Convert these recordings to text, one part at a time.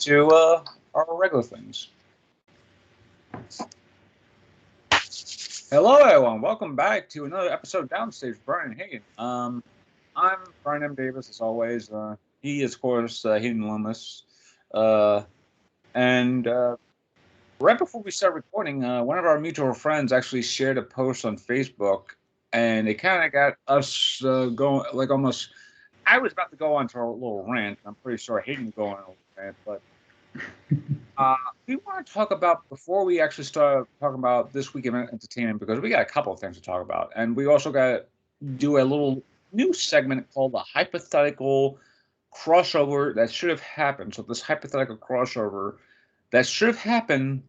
to our regular things. Hello, everyone. Welcome back to another episode of Downstage with Bryan and Hayden. I'm Bryan M. Davis, as always. He is, of course, Hayden Lumus. And right before we start recording, one of our mutual friends actually shared a post on Facebook, and it kind of got us going, like almost. I was about to go on to a little rant. I'm pretty sure Hayden would go on a little rant, but we want to talk about, before we actually start talking about this week of entertainment, because we got a couple of things to talk about, and we also got to do a little new segment called the Hypothetical Crossover that should have happened. So this hypothetical crossover that should have happened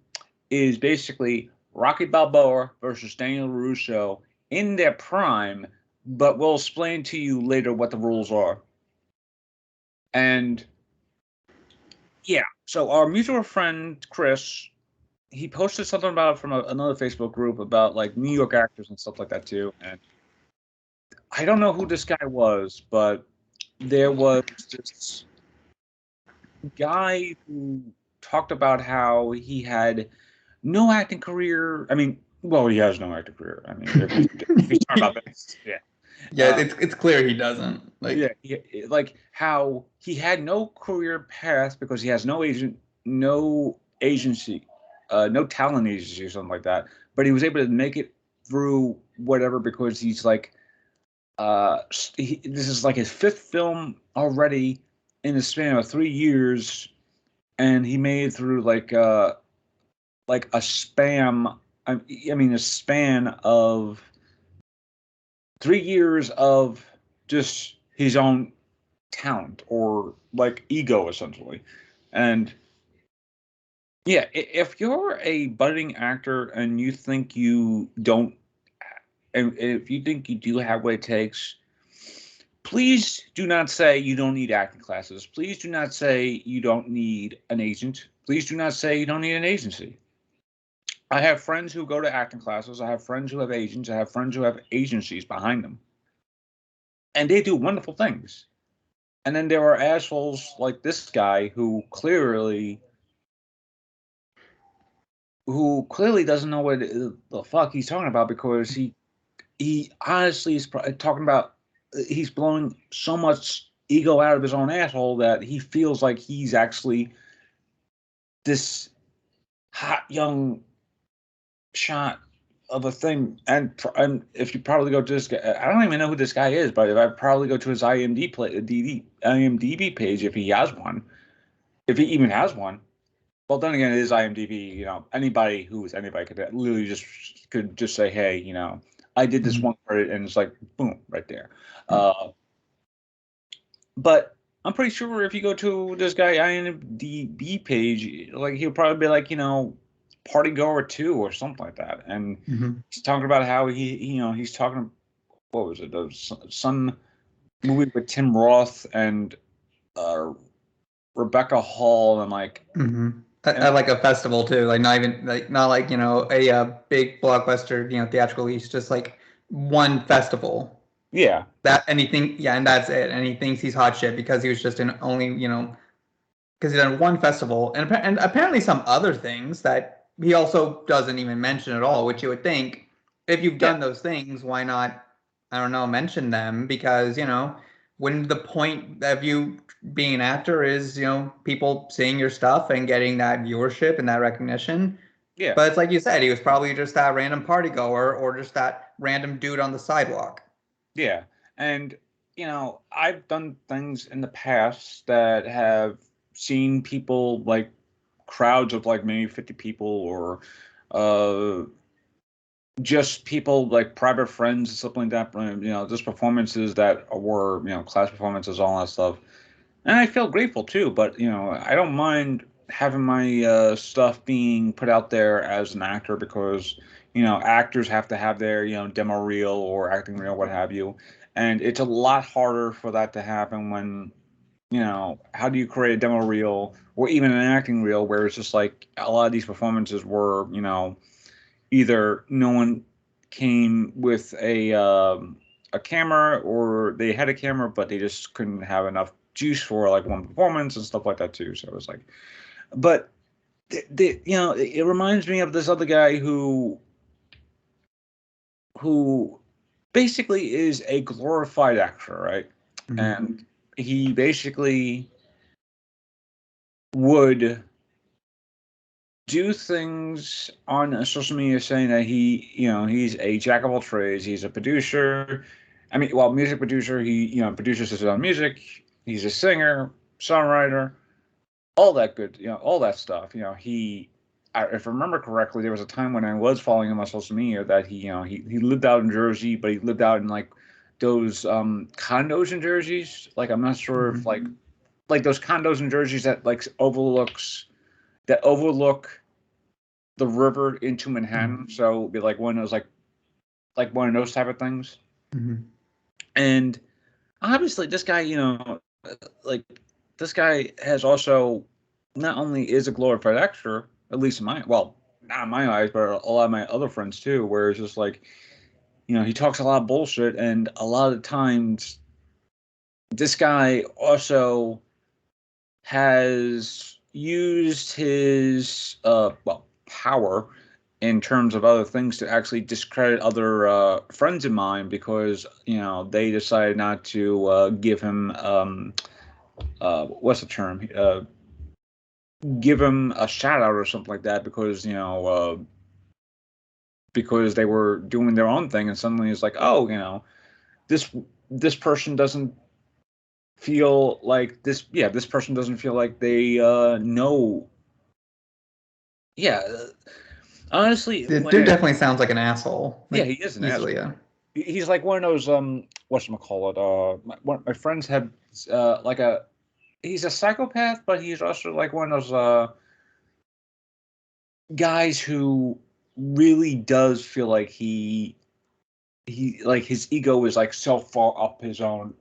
is basically Rocky Balboa versus Daniel LaRusso in their prime, but we'll explain to you later what the rules are. And yeah, so our mutual friend Chris, he posted something about it from another Facebook group about like New York actors and stuff like that too. And I don't know who this guy was, but there was this guy who talked about how he had no acting career. I mean, well, he has no acting career. I mean, if he's talking about this, yeah. Yeah, it's clear he doesn't. Like how he had no career path because he has no agent, no agency, no talent agency or something like that. But he was able to make it through whatever because he's like, this is like his fifth film already in the span of 3 years, and he made it through like a span of 3 years of just his own talent or like ego, essentially. And yeah, if you're a budding actor and you think you don't, and if you think you do have what it takes, please do not say you don't need acting classes. Please do not say you don't need an agent. Please do not say you don't need an agency. I have friends who go to acting classes. I have friends who have agents. I have friends who have agencies behind them. And they do wonderful things. And then there are assholes like this guy who clearly doesn't know what the fuck he's talking about, because he honestly is talking about, he's blowing so much ego out of his own asshole that he feels like he's actually this hot young shot of a thing. And if you probably go to this guy, I don't even know who this guy is, but if I probably go to his IMDb page, if he has one, if he even has one. Well, then again, it is IMDb. You know, anybody could literally just say, hey, you know, I did this one credit, and it's like boom, right there. But I'm pretty sure if you go to this guy IMDb page, like he'll probably be like, you know, Party Goer 2 or something like that. And he's talking about how he's talking, what was it, some movie with Tim Roth and Rebecca Hall, and like at like a festival too, like not like you know a big blockbuster, you know, theatrical release, just like one festival. Yeah. And that's it. And he thinks he's hot shit because he was just in only, you know, because he's done one festival and apparently some other things that he also doesn't even mention at all, which you would think if you've done those things, why not, I don't know, mention them? Because, you know, when the point of you being an actor is, you know, people seeing your stuff and getting that viewership and that recognition. Yeah. But it's like you said, he was probably just that random party goer or just that random dude on the sidewalk. Yeah. And, you know, I've done things in the past that have seen people, like crowds of like maybe 50 people, or just people like private friends and stuff like that. You know, just performances that were, you know, class performances, all that stuff. And I feel grateful too. But, you know, I don't mind having my stuff being put out there as an actor, because, you know, actors have to have their, you know, demo reel or acting reel, what have you. And it's a lot harder for that to happen when, you know, how do you create a demo reel or even an acting reel where it's just like a lot of these performances were, you know, either no one came with a camera, or they had a camera but they just couldn't have enough juice for like one performance and stuff like that too. So it was like, but you know, it reminds me of this other guy who basically is a glorified actor, right? Mm-hmm. And he basically would do things on social media saying that he's a jack of all trades. He's a producer. I mean, well, music producer. He, produces his own music. He's a singer, songwriter, all that good, all that stuff. If I remember correctly, there was a time when I was following him on social media that he lived out in Jersey, but he lived out in like those condos in Jerseys. Like, I'm not sure if like those condos in Jerseys that like overlook the river into Manhattan. So it'd be like one of those like one of those type of things. Mm-hmm. And obviously this guy, this guy has also not only is a glorified actor, at least not in my eyes, but a lot of my other friends too, where it's just like, he talks a lot of bullshit, and a lot of times this guy also has used his power in terms of other things to actually discredit other friends of mine because they decided not to give him what's the term, give him a shout out or something like that because because they were doing their own thing, and suddenly it's like, oh, this person doesn't feel like this person doesn't feel like they know. Honestly, dude definitely sounds like an asshole. Like, he is an asshole. Yeah. He's like one of those whatchamacallit, my friends have he's a psychopath, but he's also like one of those guys who really does feel like he like his ego is like so far up his own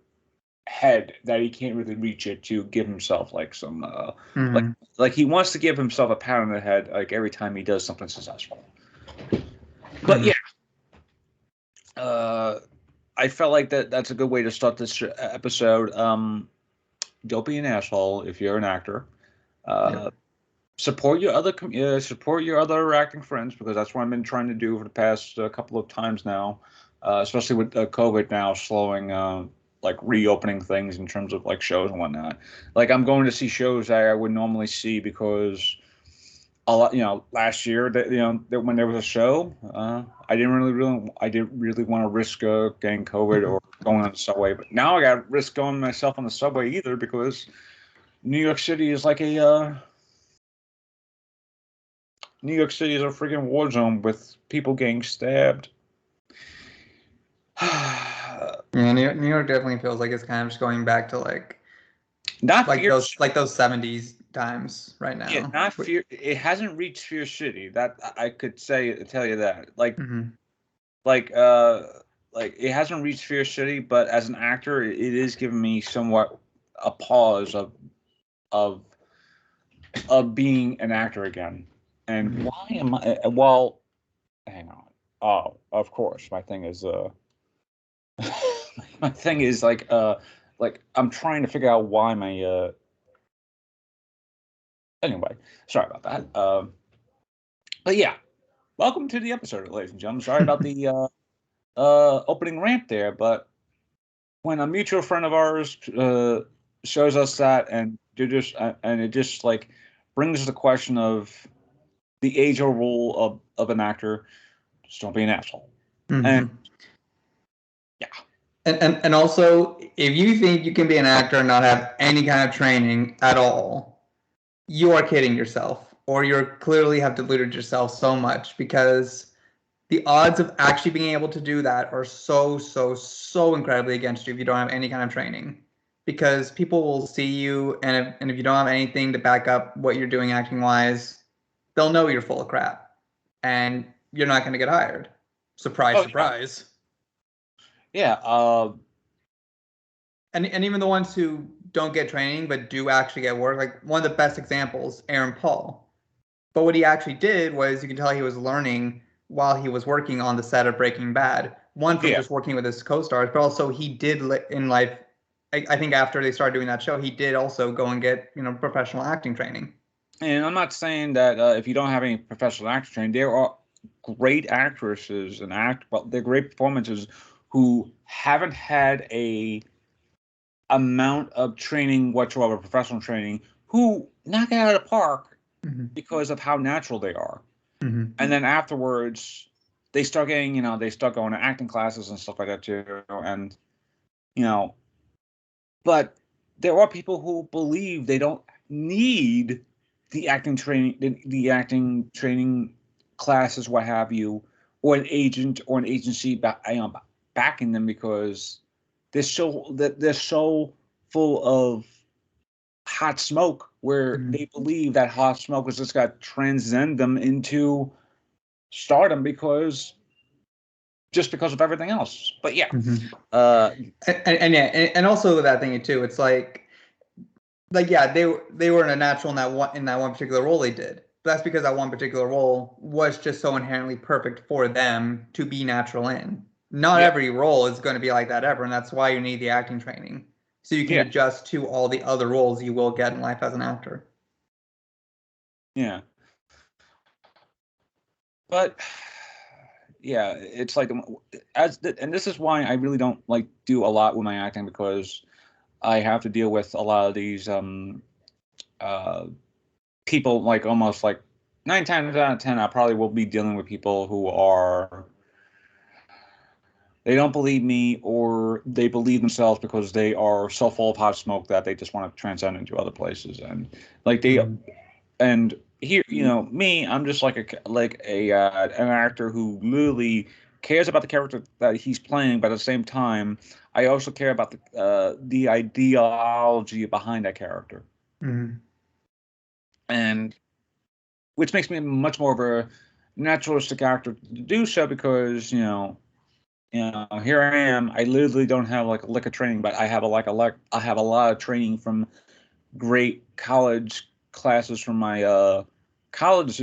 head that he can't really reach it to give himself like some like he wants to give himself a pat on the head like every time he does something successful. But I felt like that's a good way to start this episode. Don't be an asshole if you're an actor. Support your other acting friends, because that's what I've been trying to do for the past couple of times now, especially with COVID now slowing like reopening things in terms of like shows and whatnot. Like, I'm going to see shows that I would normally see because a lot, last year that when there was a show, I didn't really want to risk getting COVID or going on the subway. But now I got to risk going myself on the subway either, because New York City is like a freaking war zone with people getting stabbed. Yeah, New York definitely feels like it's kind of just going back to like those 70s times right now. Yeah, not fear. It hasn't reached Fear City. That I could tell you that. Like, like it hasn't reached Fear City, but as an actor, it is giving me somewhat a pause of being an actor again. And why am I? Well, hang on. Oh, of course, my thing is my thing is like I'm trying to figure out why my anyway, sorry about that. But yeah, welcome to the episode, ladies and gentlemen. Sorry about the opening rant there, but when a mutual friend of ours shows us that, and it just like brings the question of the age-old rule of an actor: just don't be an asshole. And yeah. And also, if you think you can be an actor and not have any kind of training at all, you are kidding yourself, or you clearly have deluded yourself so much, because the odds of actually being able to do that are so incredibly against you if you don't have any kind of training. Because people will see you, and if you don't have anything to back up what you're doing acting-wise, they'll know you're full of crap, and you're not going to get hired. Surprise, surprise. Yeah. And even the ones who don't get training but do actually get work, like one of the best examples, Aaron Paul. But what he actually did was, you can tell he was learning while he was working on the set of Breaking Bad. One, from just working with his co-stars, but also he did in life I think after they started doing that show, he did also go and get, professional acting training. And I'm not saying that if you don't have any professional actor training, there are great actresses and they're great performances who haven't had a amount of training whatsoever, professional training, who knock it out of the park because of how natural they are. And then afterwards, they start getting, they start going to acting classes and stuff like that too. And, but there are people who believe they don't need the acting training, the acting training classes, what have you, or an agent or an agency backing them because they're so full of hot smoke where they believe that hot smoke is just got to transcend them into stardom because of everything else. But yeah, and also that thing too. It's like yeah, they were in a natural in that one particular role they did. But that's because that one particular role was just so inherently perfect for them to be natural in. Not every role is going to be like that ever, and that's why you need the acting training. So you can adjust to all the other roles you will get in life as an actor. Yeah. But yeah, it's like and this is why I really don't like do a lot with my acting, because I have to deal with a lot of these people, like almost like 9 times out of 10 I probably will be dealing with people who are, they don't believe me, or they believe themselves because they are so full of hot smoke that they just want to transcend into other places. And like and here, me, I'm just like an actor who literally cares about the character that he's playing, but at the same time, I also care about the ideology behind that character, and which makes me much more of a naturalistic actor to do so, because here I am. I literally don't have like a lick of training, but I have I have a lot of training from great college classes from my college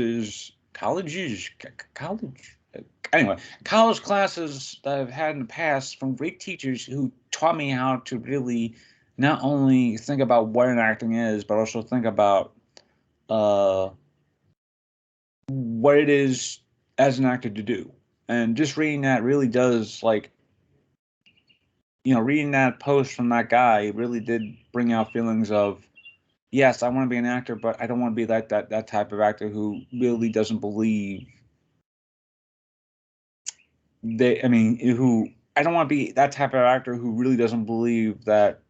anyway, college classes that I've had in the past from great teachers who taught me how to really not only think about what an acting is, but also think about what it is as an actor to do. And just reading that really does, like, reading that post from that guy really did bring out feelings of, yes, I want to be an actor, but I don't want to be that type of actor who really doesn't believe I don't want to be that type of actor who really doesn't believe that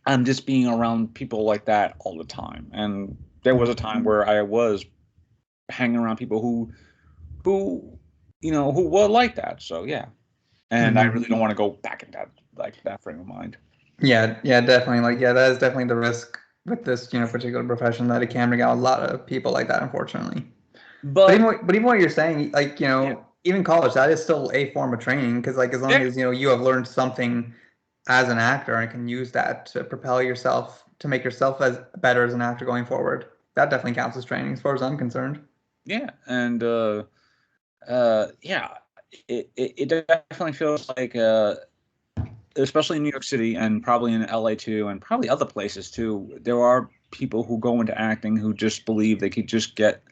I'm just being around people like that all the time. And there was a time where I was hanging around people who were like that. So yeah. And I really don't want to go back in that frame of mind. Yeah, definitely. That is definitely the risk with this, particular profession, that it can bring out a lot of people like that, unfortunately. But even what you're saying, like, even college, that is still a form of training, because like as long as you have learned something as an actor and can use that to propel yourself, to make yourself as better as an actor going forward, that definitely counts as training, as far as I'm concerned. Yeah, and it definitely feels like especially in New York City and probably in LA too, and probably other places too, there are people who go into acting who just believe they could just get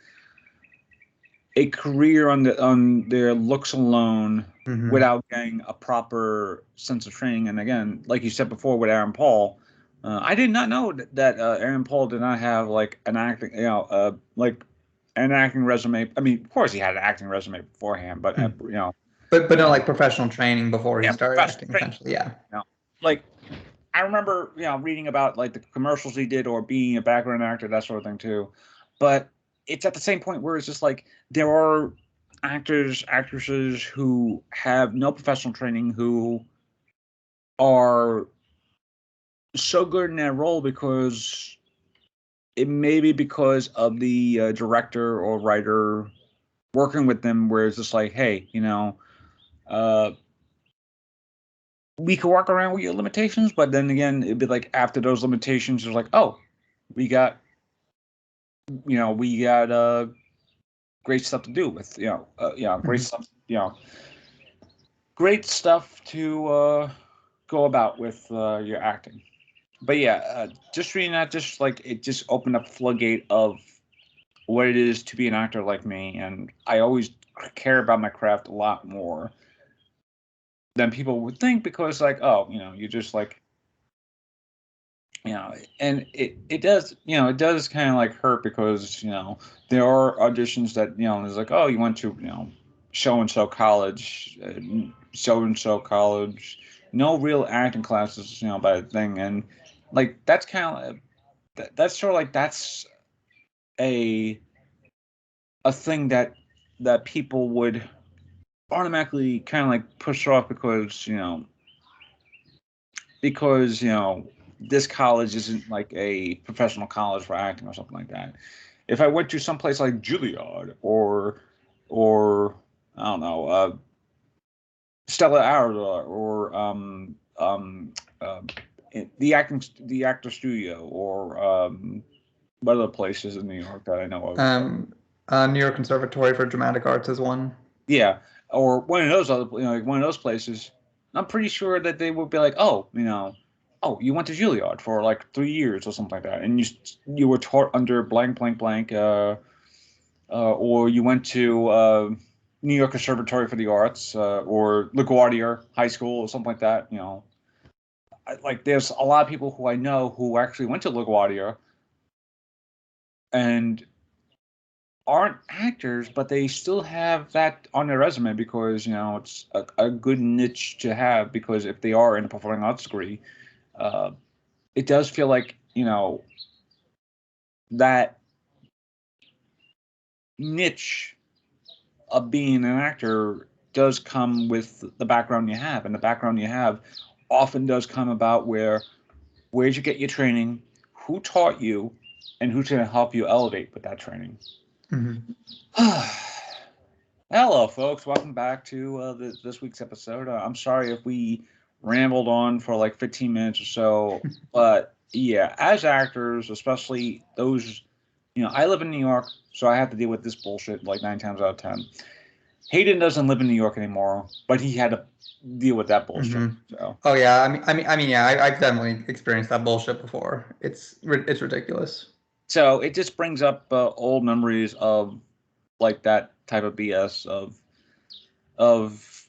a career on their looks alone without getting a proper sense of training. And again, like you said before with Aaron Paul, I did not know that Aaron Paul did not have like an acting, like an acting resume. I mean, of course he had an acting resume beforehand, but But no, like professional training before he started acting, essentially. Yeah. Like I remember, reading about like the commercials he did or being a background actor, that sort of thing too. But it's at the same point where it's just like there are actresses who have no professional training who are so good in that role because it may be because of the director or writer working with them, where it's just like, hey, we could work around with your limitations, but then again, it'd be like after those limitations, it's like, oh, we got great stuff to do with, great stuff, great stuff to go about with your acting. But yeah, just reading that, just like it just opened up floodgate of what it is to be an actor like me, and I always care about my craft a lot more than people would think because like, oh, you just like, and it does, it does kind of like hurt because there are auditions that it's like, oh, you went to so and so college, no real acting classes, by the thing, and like that's kind of that's sort of like that's a thing that people would automatically kind of like push off because this college isn't like a professional college for acting or something like that. If I went to someplace like Juilliard or I don't know, Stella Adler or uh, the actor studio or what other places in New York that I know of. New York Conservatory for Dramatic Arts is one. Yeah, or one of those other, like one of those places. I'm pretty sure that they would be like, oh, oh, you went to Juilliard for like 3 years or something like that, and you were taught under blank blank blank, or you went to New York Conservatory for the Arts, or LaGuardia High School or something like that. Like there's a lot of people who I know who actually went to LaGuardia and aren't actors, but they still have that on their resume because it's a good niche to have because if they are in a performing arts degree, it does feel like that niche of being an actor does come with the background you have, and the background you have often does come about where'd you get your training, who taught you, and who's going to help you elevate with that training. Hello, folks. Welcome back to this week's episode. I'm sorry if we rambled on for like 15 minutes or so, but yeah, as actors, especially those, I live in New York, so I have to deal with this bullshit like 9 times out of 10. Hayden doesn't live in New York anymore, but he had to deal with that bullshit. So. Oh yeah, yeah, I've definitely experienced that bullshit before. It's ridiculous. So it just brings up old memories of like that type of BS of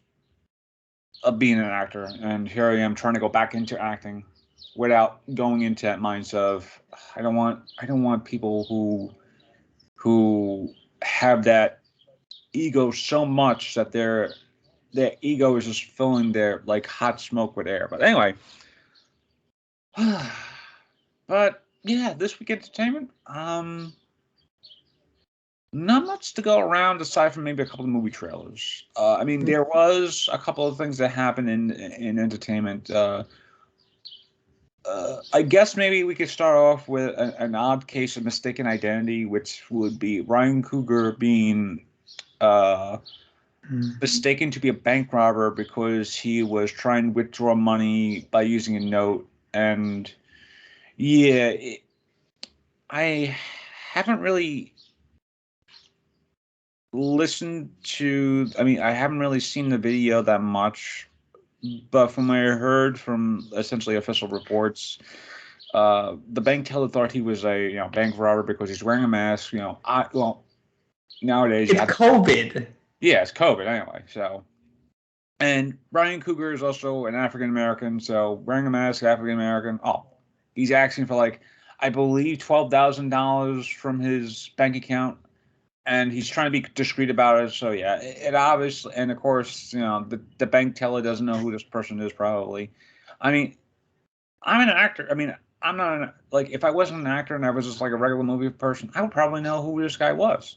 being an actor, and here I am trying to go back into acting without going into that mindset of I don't want people who have that ego so much that their ego is just filling their like hot smoke with air. But anyway, but yeah, this week entertainment, not much to go around aside from maybe a couple of movie trailers. I mean, there was a couple of things that happened in entertainment. I guess maybe we could start off with an odd case of mistaken identity, which would be Ryan Coogler being mistaken to be a bank robber because he was trying to withdraw money by using a note. And yeah, I haven't really listened to, I mean, I haven't really seen the video that much, but from what I heard from essentially official reports, the bank teller thought he was a bank robber because he's wearing a mask. Nowadays it's COVID. Yeah, it's COVID anyway. So, and Bryan Coogler is also an African American, so wearing a mask, African American. Oh, he's asking for like I believe $12,000 from his bank account, and he's trying to be discreet about it. So yeah, it obviously, and of course, the bank teller doesn't know who this person is. Probably, I mean, I'm an actor. I mean, I'm not like if I wasn't an actor and I was just like a regular movie person, I would probably know who this guy was.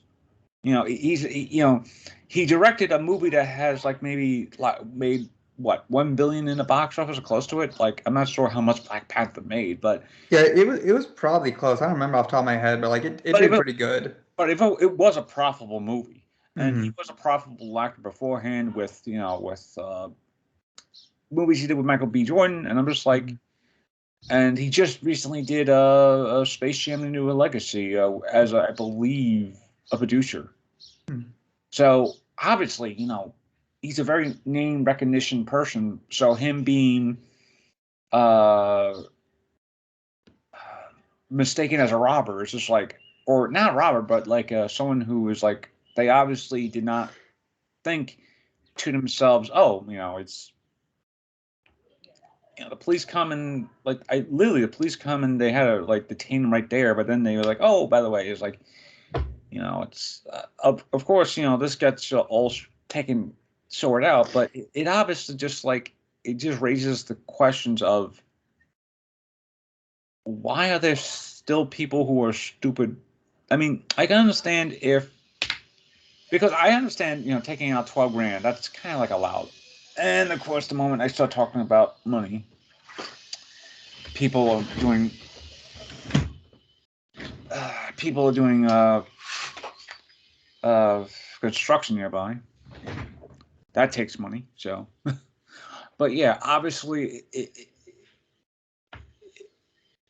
He directed a movie that has like maybe like made what 1 billion in the box office or close to it. Like I'm not sure how much Black Panther made, but yeah, it was probably close. I don't remember off the top of my head, but like it did pretty good. But if it was a profitable movie, and he was a profitable actor beforehand with movies he did with Michael B. Jordan, and I'm just like, and he just recently did a Space Jam: The New Legacy as I believe a producer. So obviously, he's a very name recognition person. So him being mistaken as a robber. It's just like, or not a robber, but like someone who was like, they obviously did not think to themselves, oh, it's, the police come and like, the police come and they had to like detain him right there, but then they were like, oh, by the way, it's like, it's of course, this gets all taken sorted out, but it obviously just like, it just raises the questions of why are there still people who are stupid? I mean, I can understand because I understand, taking out 12 grand, that's kind of like allowed. And of course, the moment I start talking about money, people are doing, construction nearby. That takes money. So, but yeah, obviously,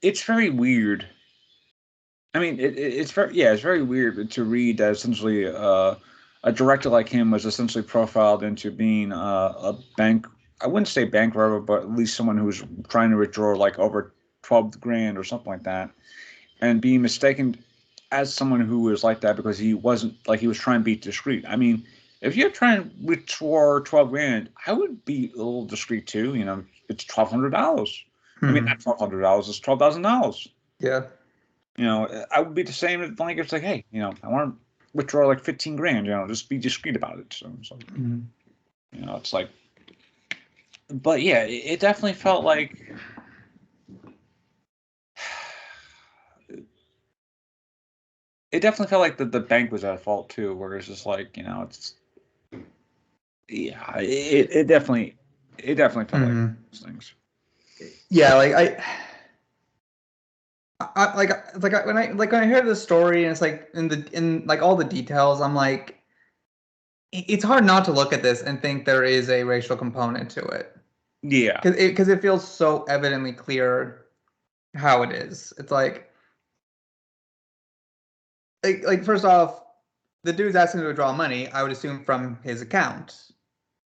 it's very weird. I mean, it's very weird to read that essentially a director like him was essentially profiled into being a bank. I wouldn't say bank robber, but at least someone who was trying to withdraw like over 12 grand or something like that, and being mistaken as someone who was like that because he wasn't, like, he was trying to be discreet. I mean, if you're trying to withdraw 12 grand, I would be a little discreet too. It's $1,200. I mean, not $1,200. It's $12,000. Yeah. I would be the same if like it's like, hey, I want to withdraw like 15 grand. Just be discreet about it. So it's like, but yeah, it definitely felt like. It definitely felt like the bank was at fault too, where it's just like, it's, yeah, it definitely felt like those things. Yeah, like when I hear the story and it's like in like all the details, I'm like, it's hard not to look at this and think there is a racial component to it. Yeah, because it feels so evidently clear how it is. It's like first off, the dude's asking to withdraw money, I would assume from his account,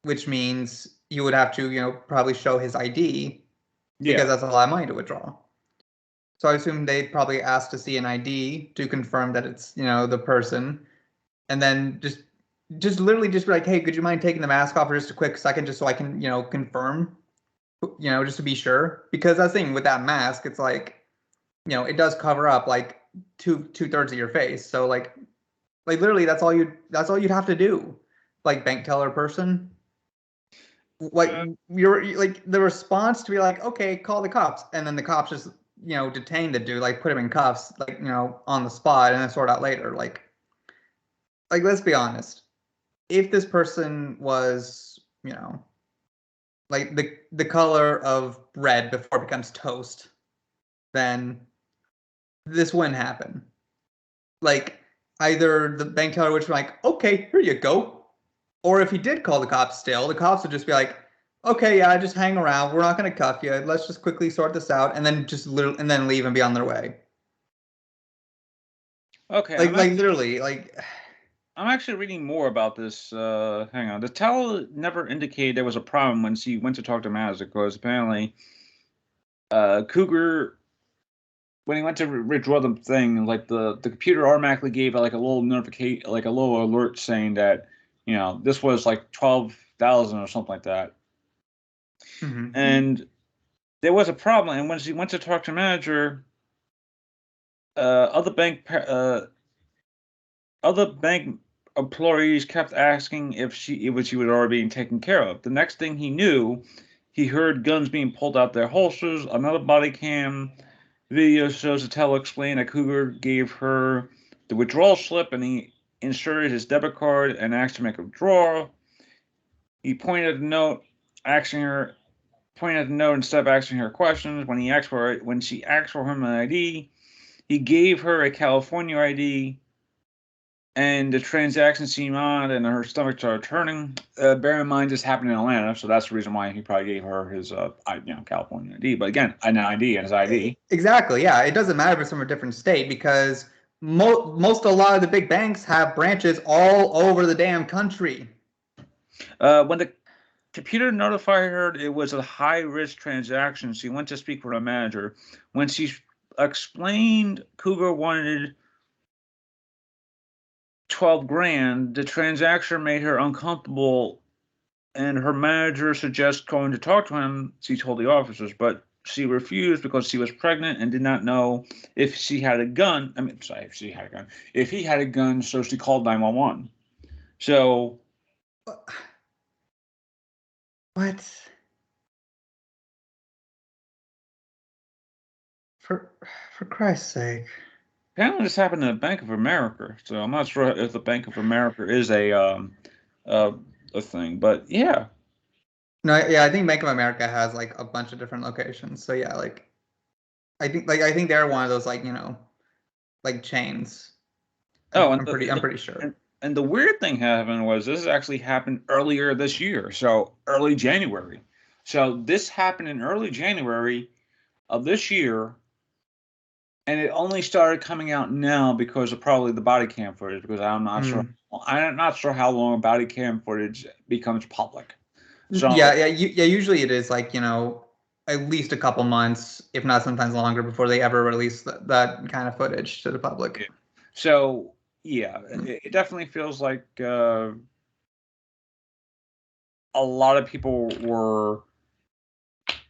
which means you would have to, probably show his ID because that's a lot of money to withdraw. So I assume they'd probably ask to see an ID to confirm that it's, the person, and then just literally just be like, hey, could you mind taking the mask off for just a quick second, just so I can, confirm, just to be sure, because that's the thing with that mask, it's like, it does cover up like two-thirds of your face, so like literally that's all you'd have to do, like bank teller person. Like you're like the response to be like, okay, call the cops, and then the cops just detain the dude, like put him in cuffs, like on the spot, and then sort out later. Like let's be honest, if this person was like the color of bread before it becomes toast, then this wouldn't happen. Like either the bank teller would be like, okay, here you go. Or if he did call the cops still, the cops would just be like, okay, yeah, just hang around. We're not going to cuff you. Let's just quickly sort this out, and then and then leave and be on their way. Okay. Like literally, like. I'm actually reading more about this. Hang on. The teller never indicated there was a problem when she went to talk to Maz, because apparently, Coogler, when he went to withdraw the thing, like the computer automatically gave like a little notification, like a little alert saying that this was like 12,000 or something like that. And there was a problem. And when she went to talk to manager, other bank employees kept asking if she was already being taken care of. The next thing he knew, he heard guns being pulled out their holsters. Another body cam video shows the teller explain that Coogler gave her the withdrawal slip, and he inserted his debit card and asked to make a withdrawal. He pointed at the note, instead of asking her questions. When she asked for him an ID, he gave her a California ID. And the transaction seemed odd, and her stomach started turning. Bear in mind, this happened in Atlanta, so that's the reason why he probably gave her his, California ID. But again, an ID and his ID. Exactly. Yeah, it doesn't matter if it's from a different state, because a lot of the big banks have branches all over the damn country. When computer notified her it was a high-risk transaction. She went to speak with her manager. When she explained Coogler wanted 12 grand, the transaction made her uncomfortable, and her manager suggested going to talk to him, she told the officers, but she refused because she was pregnant and did not know if she had a gun. I mean, sorry, if she had a gun. If he had a gun, so she called 911. So... What? For Christ's sake. Apparently this happened at Bank of America, so I'm not sure if the Bank of America is a thing, but yeah. No, yeah, I think Bank of America has like a bunch of different locations. So yeah, like I think they're one of those like, like chains. I'm pretty sure. And the weird thing happened was this actually happened earlier this year, so early January. So this happened in early January of this year, and it only started coming out now because of probably the body cam footage. Because I'm not sure. I'm not sure how long body cam footage becomes public. So yeah. Usually it is like at least a couple months, if not sometimes longer, before they ever release that kind of footage to the public. Yeah. So yeah, it definitely feels like a lot of people were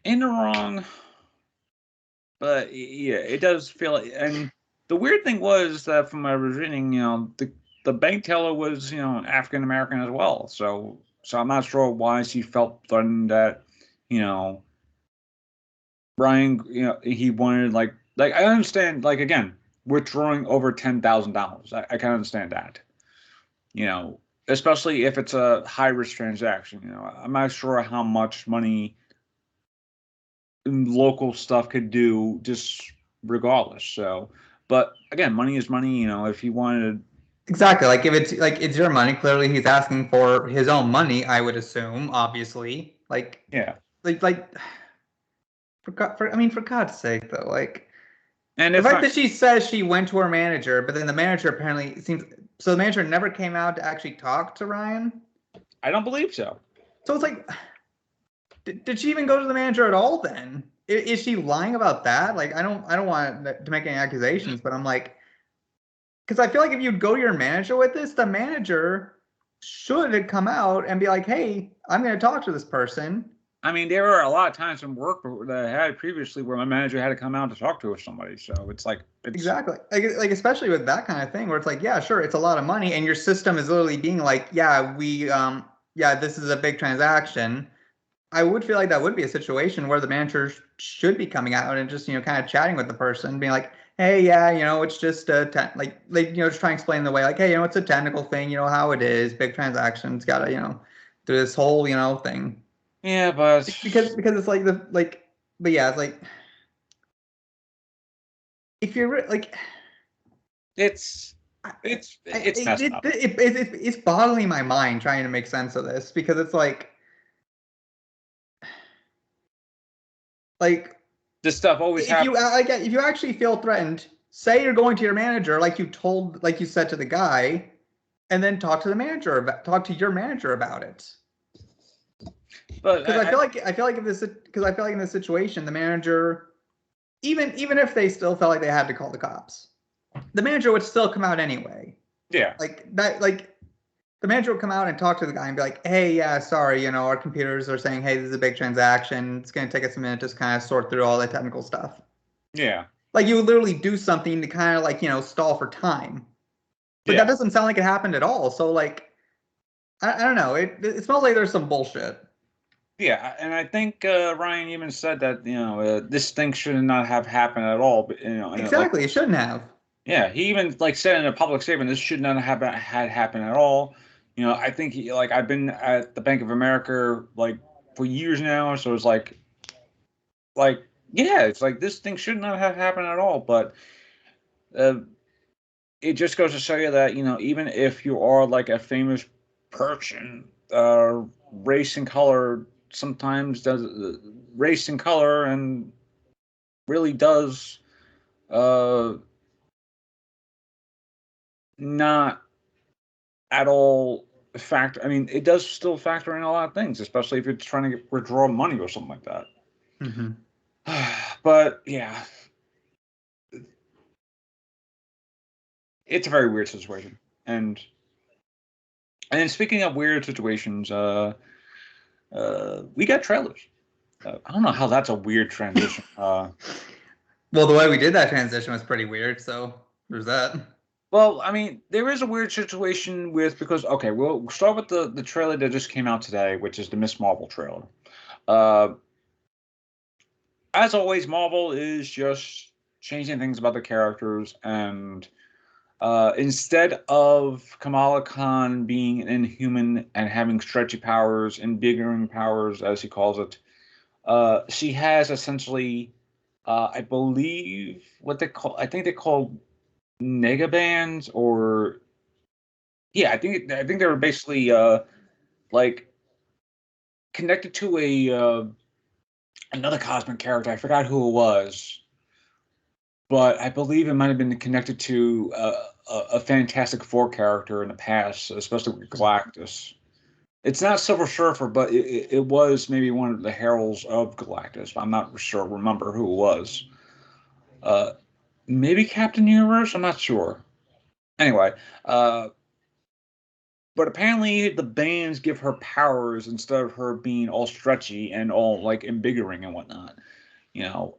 in the wrong. But yeah, it does feel like, and the weird thing was that from my reading, the bank teller was, African American as well. So I'm not sure why she felt threatened that, Bryan, he wanted like I understand, like, again, withdrawing over $10,000. I can understand that, especially if it's a high risk transaction. I'm not sure how much money local stuff could do just regardless. So, but again, money is money. If he wanted, exactly, like if it's your money, clearly he's asking for his own money. I would assume, obviously, yeah. For God's sake, though, like. And The fact that she says she went to her manager, but then the manager apparently seems so the manager never came out to actually talk to Ryan. I don't believe so. So it's like, did she even go to the manager at all? Then is she lying about that? Like, I don't want to make any accusations, but I'm like, because I feel like if you go to your manager with this, the manager should come out and be like, "Hey, I'm going to talk to this person." I mean, there were a lot of times in work that I had previously where my manager had to come out to talk to somebody. So it's like, exactly, like especially with that kind of thing where it's like, yeah, sure, it's a lot of money, and your system is literally being like, yeah, this is a big transaction. I would feel like that would be a situation where the manager should be coming out and just kind of chatting with the person, being like, hey, yeah, it's just just try and explain the way, like, hey, it's a technical thing, how it is, big transactions, gotta do this whole thing. Yeah, but because it's like but yeah, it's like if you're like, it's messed up. It's boggling my mind trying to make sense of this because it's like this stuff always happens. If you actually feel threatened, say you're going to your manager, like you said to the guy, and then talk to your manager about it. But because I feel like in this situation, the manager, even if they still felt like they had to call the cops, the manager would still come out anyway. Yeah. The manager would come out and talk to the guy and be like, hey, yeah, sorry, our computers are saying, hey, this is a big transaction. It's going to take us a minute to just kind of sort through all the technical stuff. Yeah. Like, you would literally do something to kind of stall for time. But that doesn't sound like it happened at all. So, I don't know. It smells like there's some bullshit. Yeah, and I think Ryan even said that this thing should not have happened at all. But, exactly, it shouldn't have. Yeah, he even said in a public statement this should not have had happened at all. I think I've been at the Bank of America for years now, so it's yeah, it's like this thing should not have happened at all. But it just goes to show you that even if you are a famous person, race and color sometimes does race and color and really does not at all factor. I mean, it does still factor in a lot of things, especially if you're trying to withdraw money or something like that. Mm-hmm. But yeah, it's a very weird situation. And speaking of weird situations, we got trailers. I don't know how that's a weird transition. Well, the way we did that transition was pretty weird, so there's that. Well, I mean, there is a weird situation because okay, we'll start with the trailer that just came out today, which is the Miss Marvel trailer. As always, Marvel is just changing things about the characters, and instead of Kamala Khan being an Inhuman and having stretchy powers, envigorating powers, as he calls it, she has essentially, I believe, what they call, I think they call negabands, or yeah, I think they were basically like connected to a another cosmic character. I forgot who it was, but I believe it might have been connected to a Fantastic Four character in the past, especially with Galactus. It's not Silver Surfer, but it was maybe one of the heralds of Galactus. I'm not sure. Remember who it was? Maybe Captain Universe. I'm not sure. Anyway, but apparently the bands give her powers instead of her being all stretchy and all like invigorating and whatnot. You know,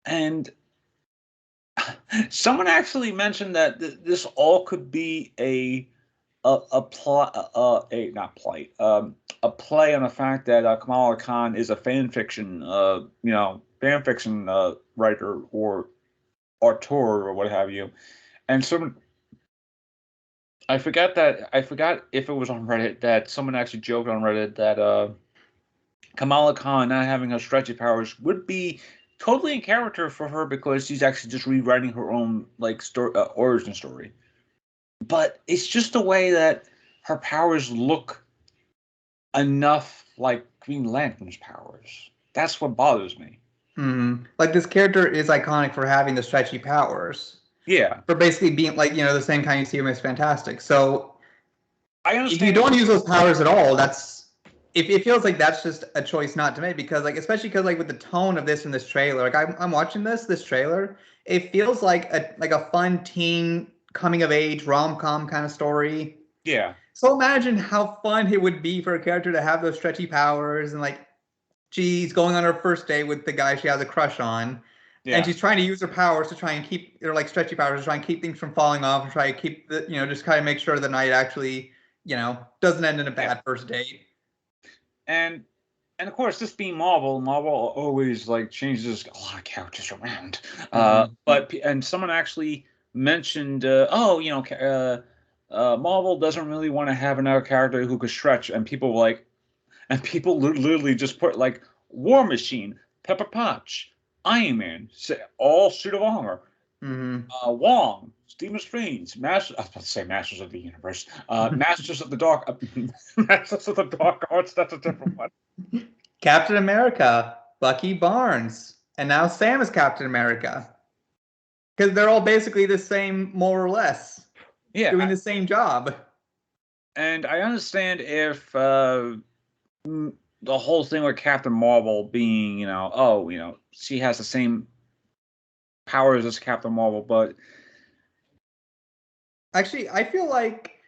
and someone actually mentioned that this all could be a plot, a not plight, a play on the fact that Kamala Khan is a fan fiction, writer or auteur or what have you. And someone, I forgot if it was on Reddit that someone actually joked on Reddit that Kamala Khan not having her stretchy powers would be totally in character for her because she's actually just rewriting her own like story, origin story. But it's just the way that her powers look enough like Green Lantern's powers. That's what bothers me. Mm-hmm. Like this character is iconic for having the stretchy powers. Yeah, For basically being like, the same kind you see him as Fantastic. So I if you understand. don't use those powers at all, that's if it feels like that's just a choice not to make because like especially because like with the tone of this in this trailer, like I'm watching this trailer, it feels like a fun teen coming of age rom-com kind of story. Yeah, So imagine how fun it would be for a character to have those stretchy powers and like she's going on her first date with the guy she has a crush on. And yeah, she's trying to use her powers to try and keep, or like stretchy powers to try and keep things from falling off and try to keep the, just kind of make sure the night actually, doesn't end in a yeah. bad first date. And of course, this being Marvel always like changes a lot of characters around. And someone actually mentioned, Marvel doesn't really want to have another character who could stretch, and people were like, and people literally just put like War Machine, Pepper Potts, Iron Man, all suit of armor. Wong, Stephen Strange, I was about to say Masters of the Universe, Masters of the Dark, Masters of the Dark Arts. That's a different one. Captain America, Bucky Barnes, and now Sam is Captain America. Because they're all basically the same, more or less, doing the same job. And I understand if the whole thing with Captain Marvel being, she has the same powers as Captain Marvel, but actually, I feel like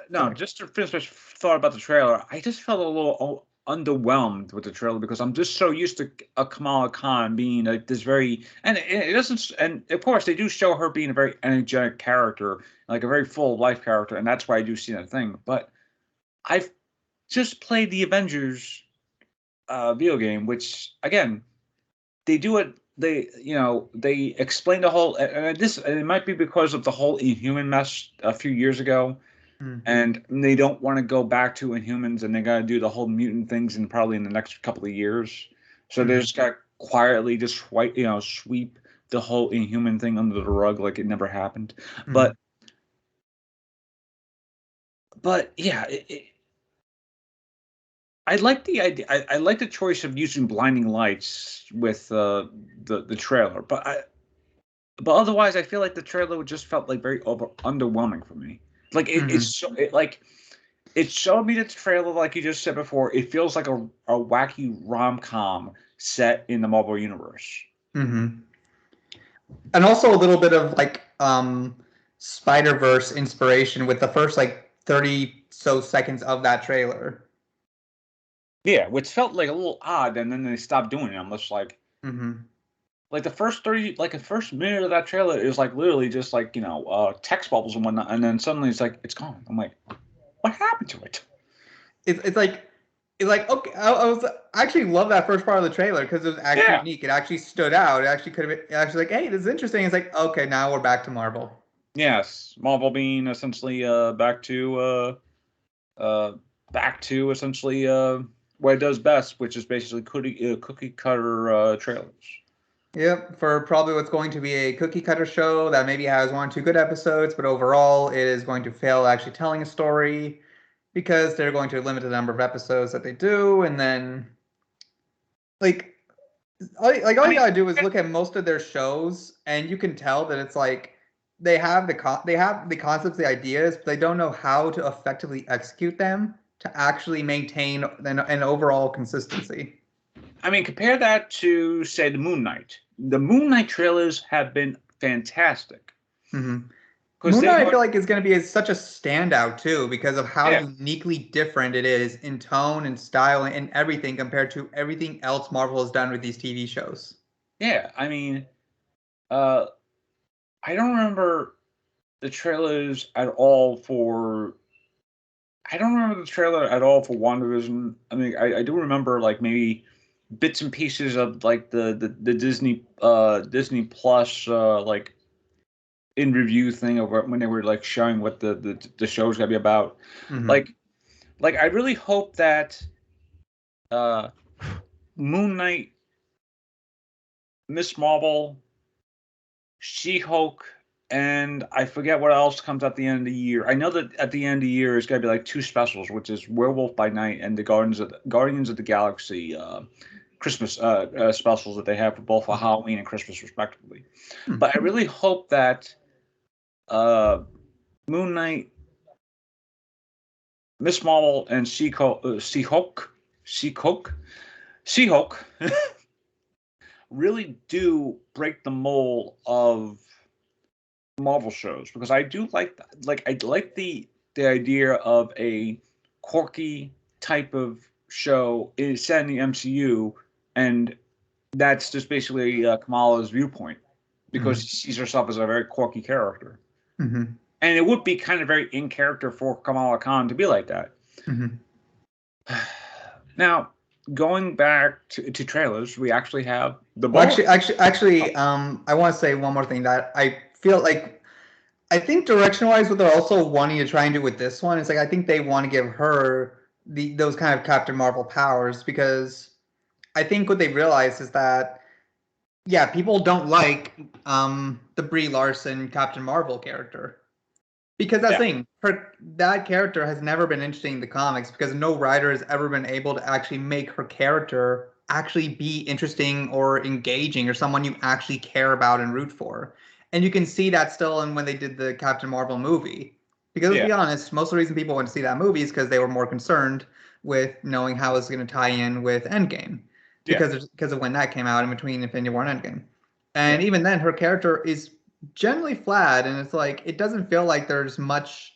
no, just to finish my thought about the trailer, I just felt a little underwhelmed with the trailer because I'm just so used to Kamala Khan being like this very, and it doesn't, and of course they do show her being a very energetic character, like a very full of life character, and that's why I do see that thing. But I've just played the Avengers video game, which again they do it. They explain the whole, and it might be because of the whole Inhuman mess a few years ago. And they don't want to go back to Inhumans, and they got to do the whole mutant things probably in the next couple of years. So they just got quietly just sweep the whole Inhuman thing under the rug like it never happened. But yeah, I like the idea. I like the choice of using blinding lights with the trailer, but But otherwise, I feel like the trailer just felt like very underwhelming for me. Like it showed me the trailer, like you just said before. It feels like a wacky rom-com set in the Marvel universe. Mm-hmm. And also a little bit of like Spider-Verse inspiration with the first like 30 so seconds of that trailer. Yeah, which felt like a little odd, and then they stopped doing it. I'm just like, Mm-hmm. like the first 30, like the first minute of that trailer is like literally just like text bubbles and whatnot, and then suddenly it's like it's gone. I'm like, what happened to it? It's like okay. I actually love that first part of the trailer because it was actually Yeah. unique. It actually stood out. It actually could have been actually like, hey, this is interesting. It's like okay, now we're back to Marvel. Yes, Marvel being essentially back to essentially what it does best, which is basically cookie cutter trailers. Yep, for probably what's going to be a cookie cutter show that maybe has 1 or 2 good episodes, but overall it is going to fail actually telling a story because they're going to limit the number of episodes that they do, and then like all you gotta do is look at most of their shows, and you can tell that it's like they have the concepts, the ideas, but they don't know how to effectively execute them to actually maintain an overall consistency. I mean, compare that to say the Moon Knight. The Moon Knight trailers have been fantastic Mm-hmm. because Moon they Knight, I are feel like, is going to be such a standout too because of how yeah uniquely different it is in tone and style and everything compared to everything else Marvel has done with these TV shows. yeah. I mean, uh, I don't remember the trailers at all for. I don't remember the trailer at all for WandaVision. I mean, I do remember like maybe bits and pieces of like the Disney Plus like in review thing of when they were like showing what the show's gonna be about. Mm-hmm. Like I really hope that uh Moon Knight, Miss Marvel, She-Hulk, and I forget what else comes at the end of the year. I know that at the end of the year is gonna be like 2 specials, which is Werewolf by Night and the Guardians of the Galaxy Christmas specials that they have for both for Halloween and Christmas respectively. Hmm. But I really hope that uh, Moon Knight, Miss Marvel, and She-Hulk really do break the mold of Marvel shows because I do I like the idea of a quirky type of show is set in the MCU, and that's just basically Kamala's viewpoint because Mm-hmm. she sees herself as a very quirky character, Mm-hmm. and it would be kind of very in character for Kamala Khan to be like that. Mm-hmm. Now, going back to trailers, we actually have the Well, ball. I want to say one more thing that I feel like I think direction-wise, what they're also wanting to try and do with this one is like I think they want to give her those kind of Captain Marvel powers because I think what they realize is that yeah, people don't like the Brie Larson Captain Marvel character because that's Yeah, the thing. That character has never been interesting in the comics because no writer has ever been able to actually make her character actually be interesting or engaging or someone you actually care about and root for. And you can see that still in when they did the Captain Marvel movie. Because let's yeah, be honest, most of the reason people went to see that movie is because they were more concerned with knowing how it's going to tie in with Endgame yeah, because of when that came out in between Infinity War and Endgame. And yeah. even then, her character is generally flat, and it's like it doesn't feel like there's much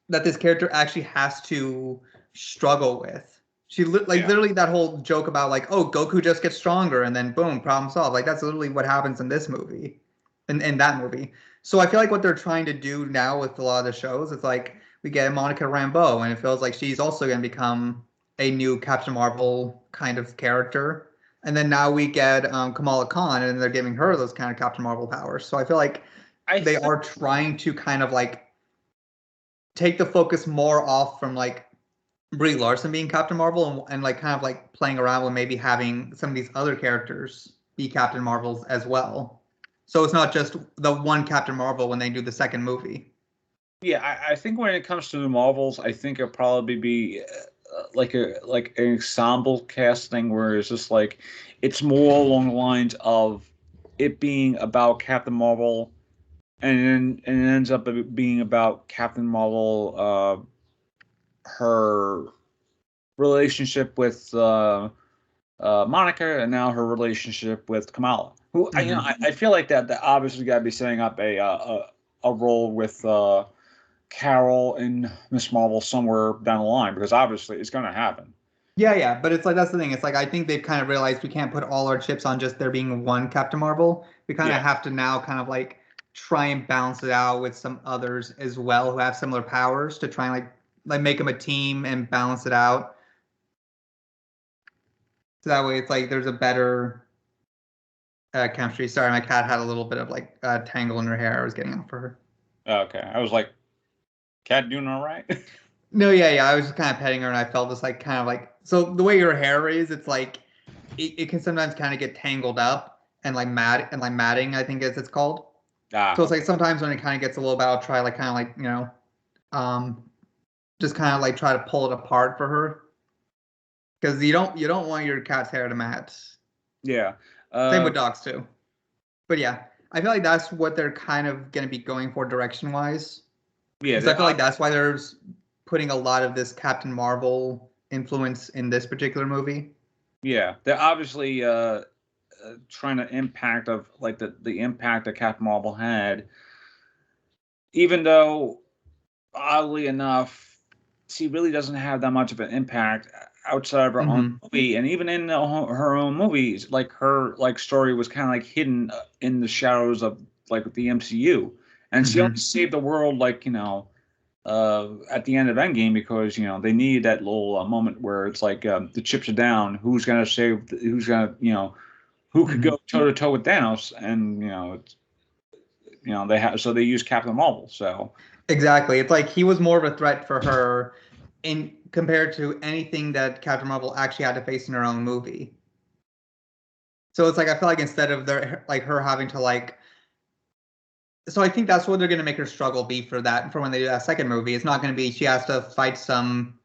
that this character actually has to struggle with. Yeah. Literally that whole joke about like, oh, Goku just gets stronger and then boom, problem solved. Like that's literally what happens in this movie, in that movie. So I feel like what they're trying to do now with a lot of the shows, it's like we get Monica Rambeau, and it feels like she's also going to become a new Captain Marvel kind of character. And then now we get Kamala Khan, and they're giving her those kind of Captain Marvel powers. So I feel like I they think are trying to kind of like take the focus more off from like Brie Larson being Captain Marvel and like kind of like playing around with maybe having some of these other characters be Captain Marvels as well. So it's not just the one Captain Marvel when they do the second movie. yeah, I think when it comes to the Marvels, I think it'll probably be like an ensemble cast thing where it's just like it's more along the lines of it being about Captain Marvel, and it ends up being about Captain Marvel, her relationship with Monica, and now her relationship with Kamala. Who I feel like that obviously got to be setting up a role with Carol and Miss Marvel somewhere down the line, because obviously it's going to happen. Yeah, but it's like that's the thing. It's like I think they've kind of realized we can't put all our chips on just there being one Captain Marvel. We kind of have to now kind of like try and balance it out with some others as well who have similar powers to try and like make them a team and balance it out. So that way it's like there's a better chemistry. Sorry, my cat had a little bit of like tangle in her hair. I was getting out for her. Okay, I was like, cat doing all right? No, yeah. I was just kind of petting her, and I felt this like kind of like so the way your hair is, it's like it can sometimes kind of get tangled up and like matting, I think as it's called. So it's like sometimes when it kind of gets a little bit, I'll try like kind of like just kind of like try to pull it apart for her because you don't want your cat's hair to mat. Yeah. Same with dogs too. But yeah, I feel like that's what they're kind of going to be going for direction wise. Yeah, I feel like that's why they're putting a lot of this Captain Marvel influence in this particular movie. Yeah, they're obviously trying to impact of like the impact that Captain Marvel had, even though oddly enough, she really doesn't have that much of an impact outside of her own movie, and even in her own movies, like her like story was kind of like hidden in the shadows of like the MCU, and she only saved the world like at the end of Endgame because they needed that little moment where it's like the chips are down. Who's gonna save? Who's gonna who could go toe to toe with Thanos? And they have so they use Captain Marvel. So exactly, it's like he was more of a threat for her in compared to anything that Captain Marvel actually had to face in her own movie. So it's like I feel like instead of her having to like. So I think that's what they're going to make her struggle be for when they do that second movie. It's not going to be she has to fight some.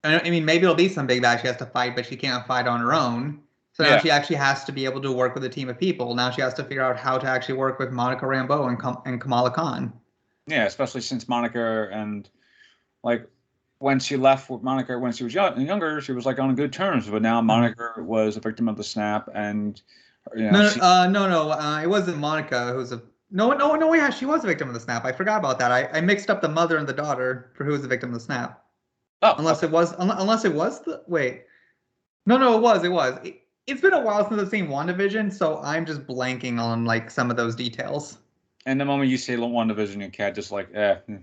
I mean, maybe it'll be some big bad she has to fight, but she can't fight on her own. So now she actually has to be able to work with a team of people. Now she has to figure out how to actually work with Monica Rambeau and Kamala Khan. Yeah, especially since Monica and like when she left with Monica when she was younger, she was like on good terms. But now Monica was a victim of the snap, and No, it wasn't Monica who was a no. Yeah, she was a victim of the snap. I forgot about that. I mixed up the mother and the daughter for who was the victim of the snap. Oh, unless it was the wait. No, it was. It's been a while since I've seen WandaVision, so I'm just blanking on like some of those details. And the moment you say WandaVision, your cat just like,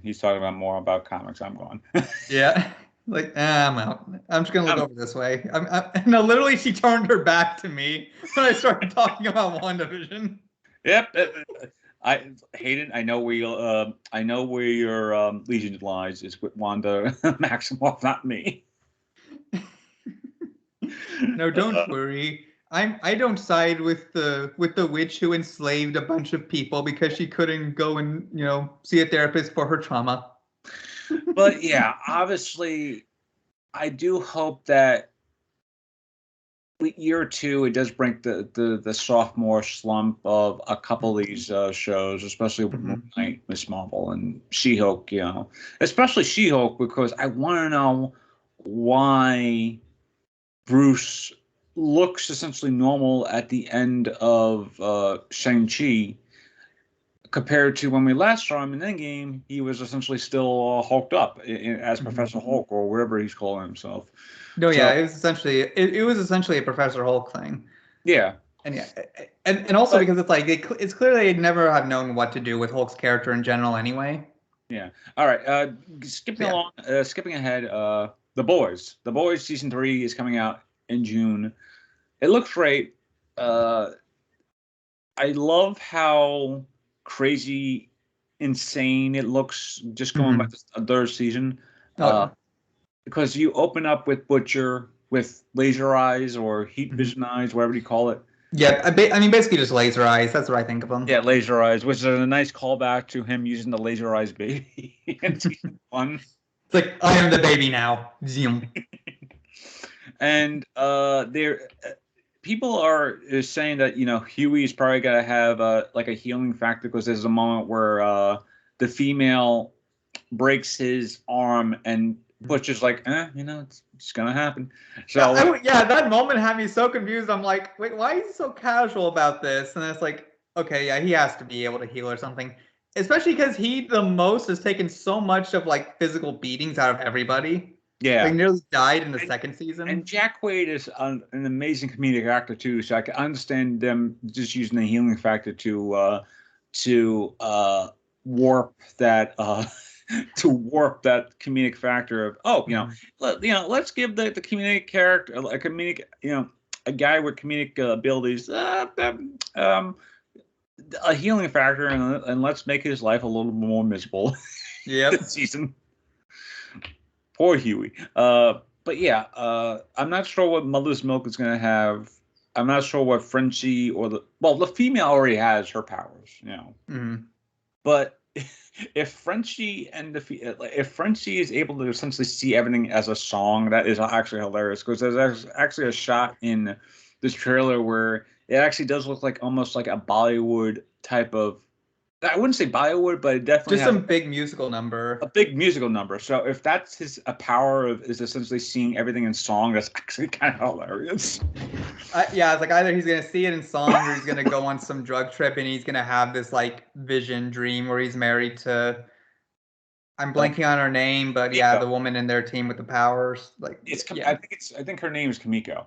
he's talking about more about comics. I'm gone. Yeah. Like, I'm out. I'm just gonna look over this way. No, literally, she turned her back to me when I started talking about WandaVision. Yep. Hayden, I know where your legion lies is with Wanda Maximoff, not me. No, don't worry. I don't side with the witch who enslaved a bunch of people because she couldn't go and see a therapist for her trauma. But yeah, obviously, I do hope that year two it does break the sophomore slump of a couple of these shows, especially with Moon Knight, Miss Marvel, and She-Hulk. Especially She-Hulk, because I want to know why Bruce looks essentially normal at the end of Shang-Chi compared to when we last saw him in Endgame. He was essentially still hulked up as Professor Hulk or whatever he's calling himself. No, yeah, it was essentially a Professor Hulk thing. Yeah. And also because it's like it's clear they never have known what to do with Hulk's character in general anyway. Yeah. All right. Skipping ahead. The Boys season 3 is coming out in June. It looks great. I love how crazy, insane it looks. Just going by the third season. Because you open up with Butcher with laser eyes or heat vision eyes, whatever you call it. Yeah, I mean, basically just laser eyes. That's what I think of them. Yeah, laser eyes, which is a nice callback to him using the laser eyes baby in season 1. It's like, I am the baby now. Zoom. And people is saying that Huey's probably gonna have like a healing factor because there's a moment where the female breaks his arm and Butch is like, it's gonna happen. So that moment had me so confused. I'm like, wait, why is he so casual about this? And it's like, okay, yeah, he has to be able to heal or something. Especially because he the most has taken so much of like physical beatings out of everybody. yeah, like nearly died in the second season. And Jack Quaid is an amazing comedic actor too, so I can understand them just using the healing factor to warp that to warp that comedic factor of let's give the comedic character a comedic a guy with comedic abilities a healing factor and let's make his life a little more miserable. This season. Poor Huey. But yeah, I'm not sure what Mother's Milk is going to have. I'm not sure what Frenchie or the female already has her powers, But if Frenchie if Frenchie is able to essentially see everything as a song, that is actually hilarious because there's actually a shot in this trailer where it actually does look like almost like a Bollywood type of. I wouldn't say Bollywood, but it definitely just some big musical number. A big musical number. So if that's a power of is essentially seeing everything in song, that's actually kind of hilarious. Yeah, it's like either he's gonna see it in song or he's gonna go on some drug trip and he's gonna have this like vision dream where he's married to. I'm blanking on her name, but yeah, the woman in their team with the powers. Like I think her name is Kimiko.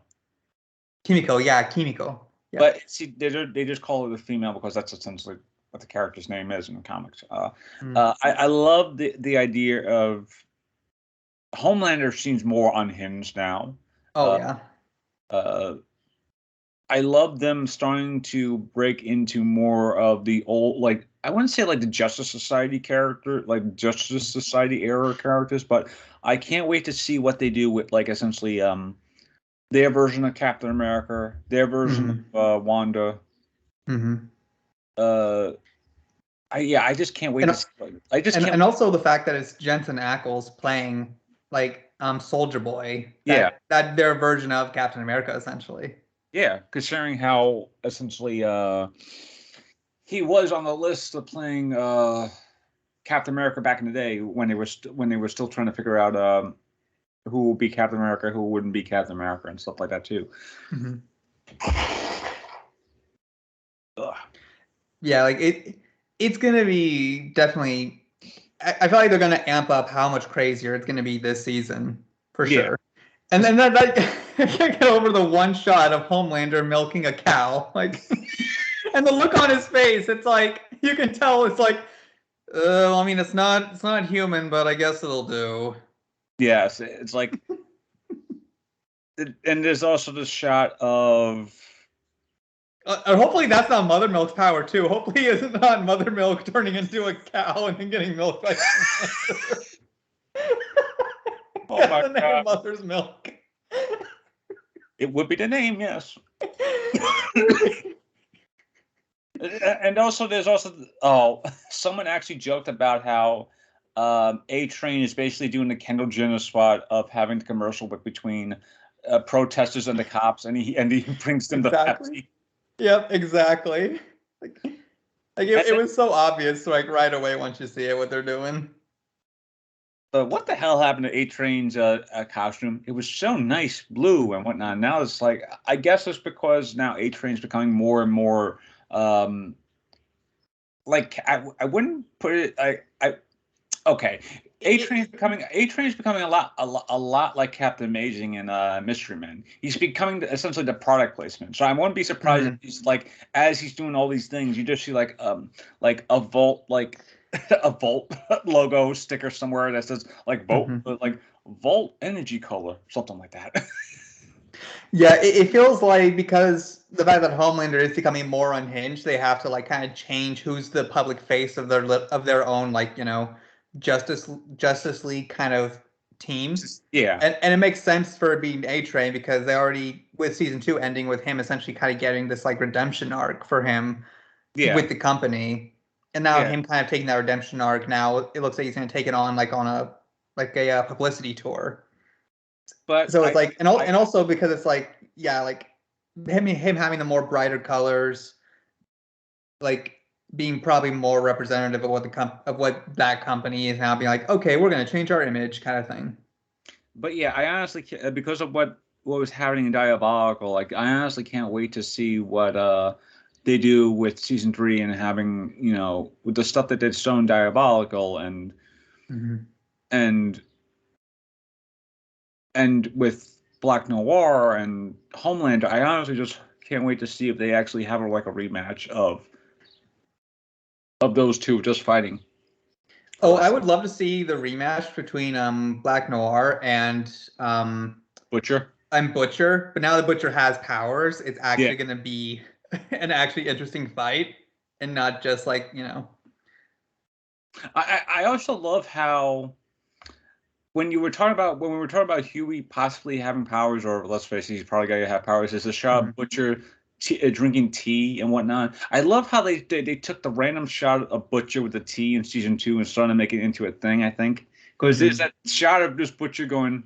Kimiko, yeah, Kimiko. Yeah. But see, they just call her the female because that's essentially what the character's name is in the comics. I love the idea of Homelander seems more unhinged now. I love them starting to break into more of the old, like I wouldn't say like the Justice Society character, like Justice Society era characters, but I can't wait to see what they do with like essentially their version of Captain America, their version of Wanda. I just can't wait. And also the fact that it's Jensen Ackles playing like Soldier Boy. That their version of Captain America essentially. Yeah, considering how essentially he was on the list of playing Captain America back in the day when they were still trying to figure out who would be Captain America, who wouldn't be Captain America, and stuff like that too. Yeah, like it's gonna be definitely. I feel like they're gonna amp up how much crazier it's gonna be this season for sure. And then that I can't get over the one shot of Homelander milking a cow, like, and the look on his face. It's like you can tell. It's like, I mean, it's not human, but I guess it'll do. Yes, it's like, and there's also this shot of. Hopefully that's not Mother Milk's power too. Hopefully it's not Mother Milk turning into a cow and then getting milked by. Oh my the name God! Mother's Milk. It would be the name, yes. And also, there's someone actually joked about how A-Train is basically doing the Kendall Jenner spot of having the commercial between protesters and the cops, and he brings them the Pepsi. Yep, exactly. Like it was so obvious, like right away once you see it, what they're doing. What the hell happened to A-Train's costume? It was so nice, blue and whatnot. Now it's like, I guess it's because now A-Train's becoming more and more, like I wouldn't put it. Okay. A-Train's becoming a lot like Captain Amazing and Mystery Men. He's becoming essentially the product placement. So I wouldn't be surprised if he's like, as he's doing all these things, you just see like a Volt a Volt logo sticker somewhere that says like Volt Energy Color, something like that. Yeah, it feels like because the fact that Homelander is becoming more unhinged, they have to like kind of change who's the public face of their own, like, Justice League kind of team. Yeah. And it makes sense for it being A-Train because they already, with season 2 ending with him essentially kind of getting this like redemption arc for him with the company. And now him kind of taking that redemption arc, now it looks like he's going to take it on like on a publicity tour. But so it's and also because it's like, like him having the more brighter colors, like being probably more representative of what that company is now, being like, okay, we're going to change our image, kind of thing. But yeah, I honestly because of what was happening in Diabolical, like I honestly can't wait to see what they do with season 3 and having with the stuff that did Stone Diabolical and with Black Noir and Homelander. I honestly just can't wait to see if they actually have like a rematch of those two just fighting. Oh, I would love to see the rematch between Black Noir and Butcher. I'm Butcher, but now the Butcher has powers. It's actually going to be an actually interesting fight, and not just like I also love how when we were talking about Huey possibly having powers, or let's face it, he's probably going to have powers. Is a shot of Butcher drinking tea and whatnot. I love how they took the random shot of Butcher with the tea in season 2 and started to make it into a thing. I think because there's that shot of just Butcher going,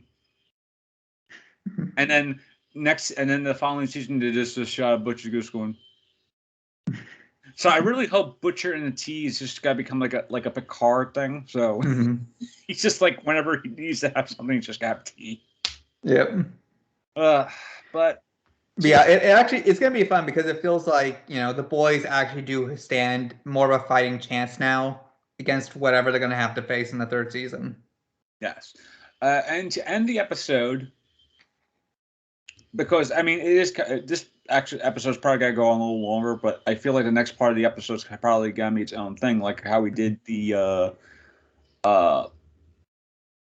and then the following season they just a shot of Butcher just going. So I really hope Butcher and the tea is just got to become like a Picard thing. So he's just like whenever he needs to have something, he's just got to have tea. Yep. But yeah, it's gonna be fun because it feels like the boys actually do stand more of a fighting chance now against whatever they're gonna have to face in the 3rd season. Yes, and to end the episode, because I mean it is this actually episode's probably gotta go on a little longer, but I feel like the next part of the episode's probably gonna be its own thing, like how we did the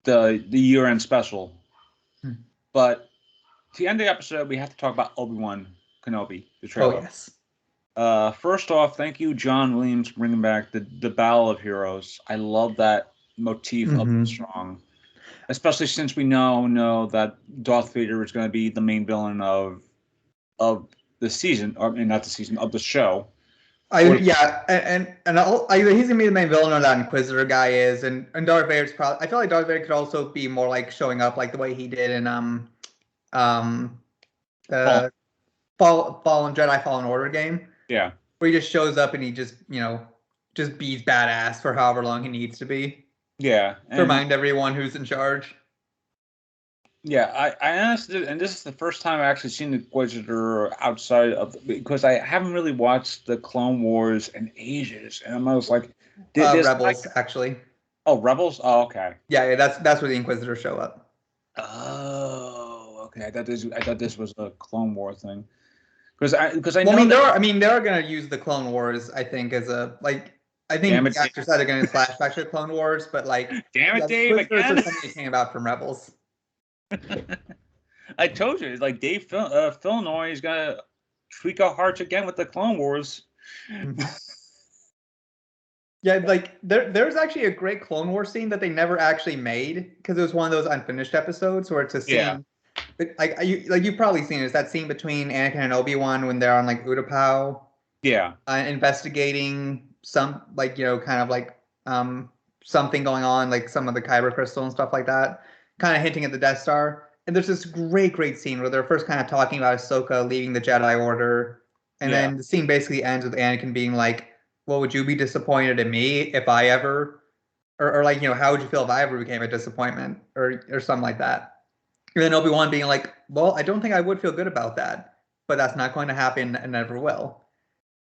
year-end special. But to end the episode, we have to talk about Obi-Wan Kenobi, the trailer. Oh yes. First off, thank you, John Williams, for bringing back the Battle of Heroes. I love that motif of the song, especially since we know that Darth Vader is going to be the main villain of the season, or not the season, of the show. He's gonna be the main villain, or that Inquisitor guy is, and Darth Vader's probably. I feel like Darth Vader could also be more like showing up like the way he did in Fallen Jedi Fallen Order game. Yeah. Where he just shows up and he just just beats badass for however long he needs to be. Yeah. To remind everyone who's in charge. Yeah, I honestly, and this is the first time I've actually seen the Inquisitor outside of, because I haven't really watched the Clone Wars in ages, and I was like, Rebels actually. Oh, Rebels. Oh, okay. Yeah, that's where the Inquisitors show up. Oh, okay. I thought this was a Clone War thing, because I know. I mean, they're gonna use the Clone Wars, I think, as a like. I think the actors said they're going to flashback to the Clone Wars, but like, damn it, Dave, again. Something came about from Rebels. I told you, it's like Dave Filoni is gonna tweak our hearts again with the Clone Wars. Yeah, like there's actually a great Clone Wars scene that they never actually made because it was one of those unfinished episodes where it's a scene. Yeah. You've probably seen it. It's that scene between Anakin and Obi-Wan when they're on like Utapau. Yeah. Investigating some kind of like something going on, like some of the Kyber crystal and stuff like that, kind of hinting at the Death Star. And there's this great scene where they're first kind of talking about Ahsoka leaving the Jedi Order, and then the scene basically ends with Anakin being like, "Well, would you be disappointed in me if I ever, or like how would you feel if I ever became a disappointment, or something like that?" And then Obi-Wan being like, "Well, I don't think I would feel good about that, but that's not going to happen and never will."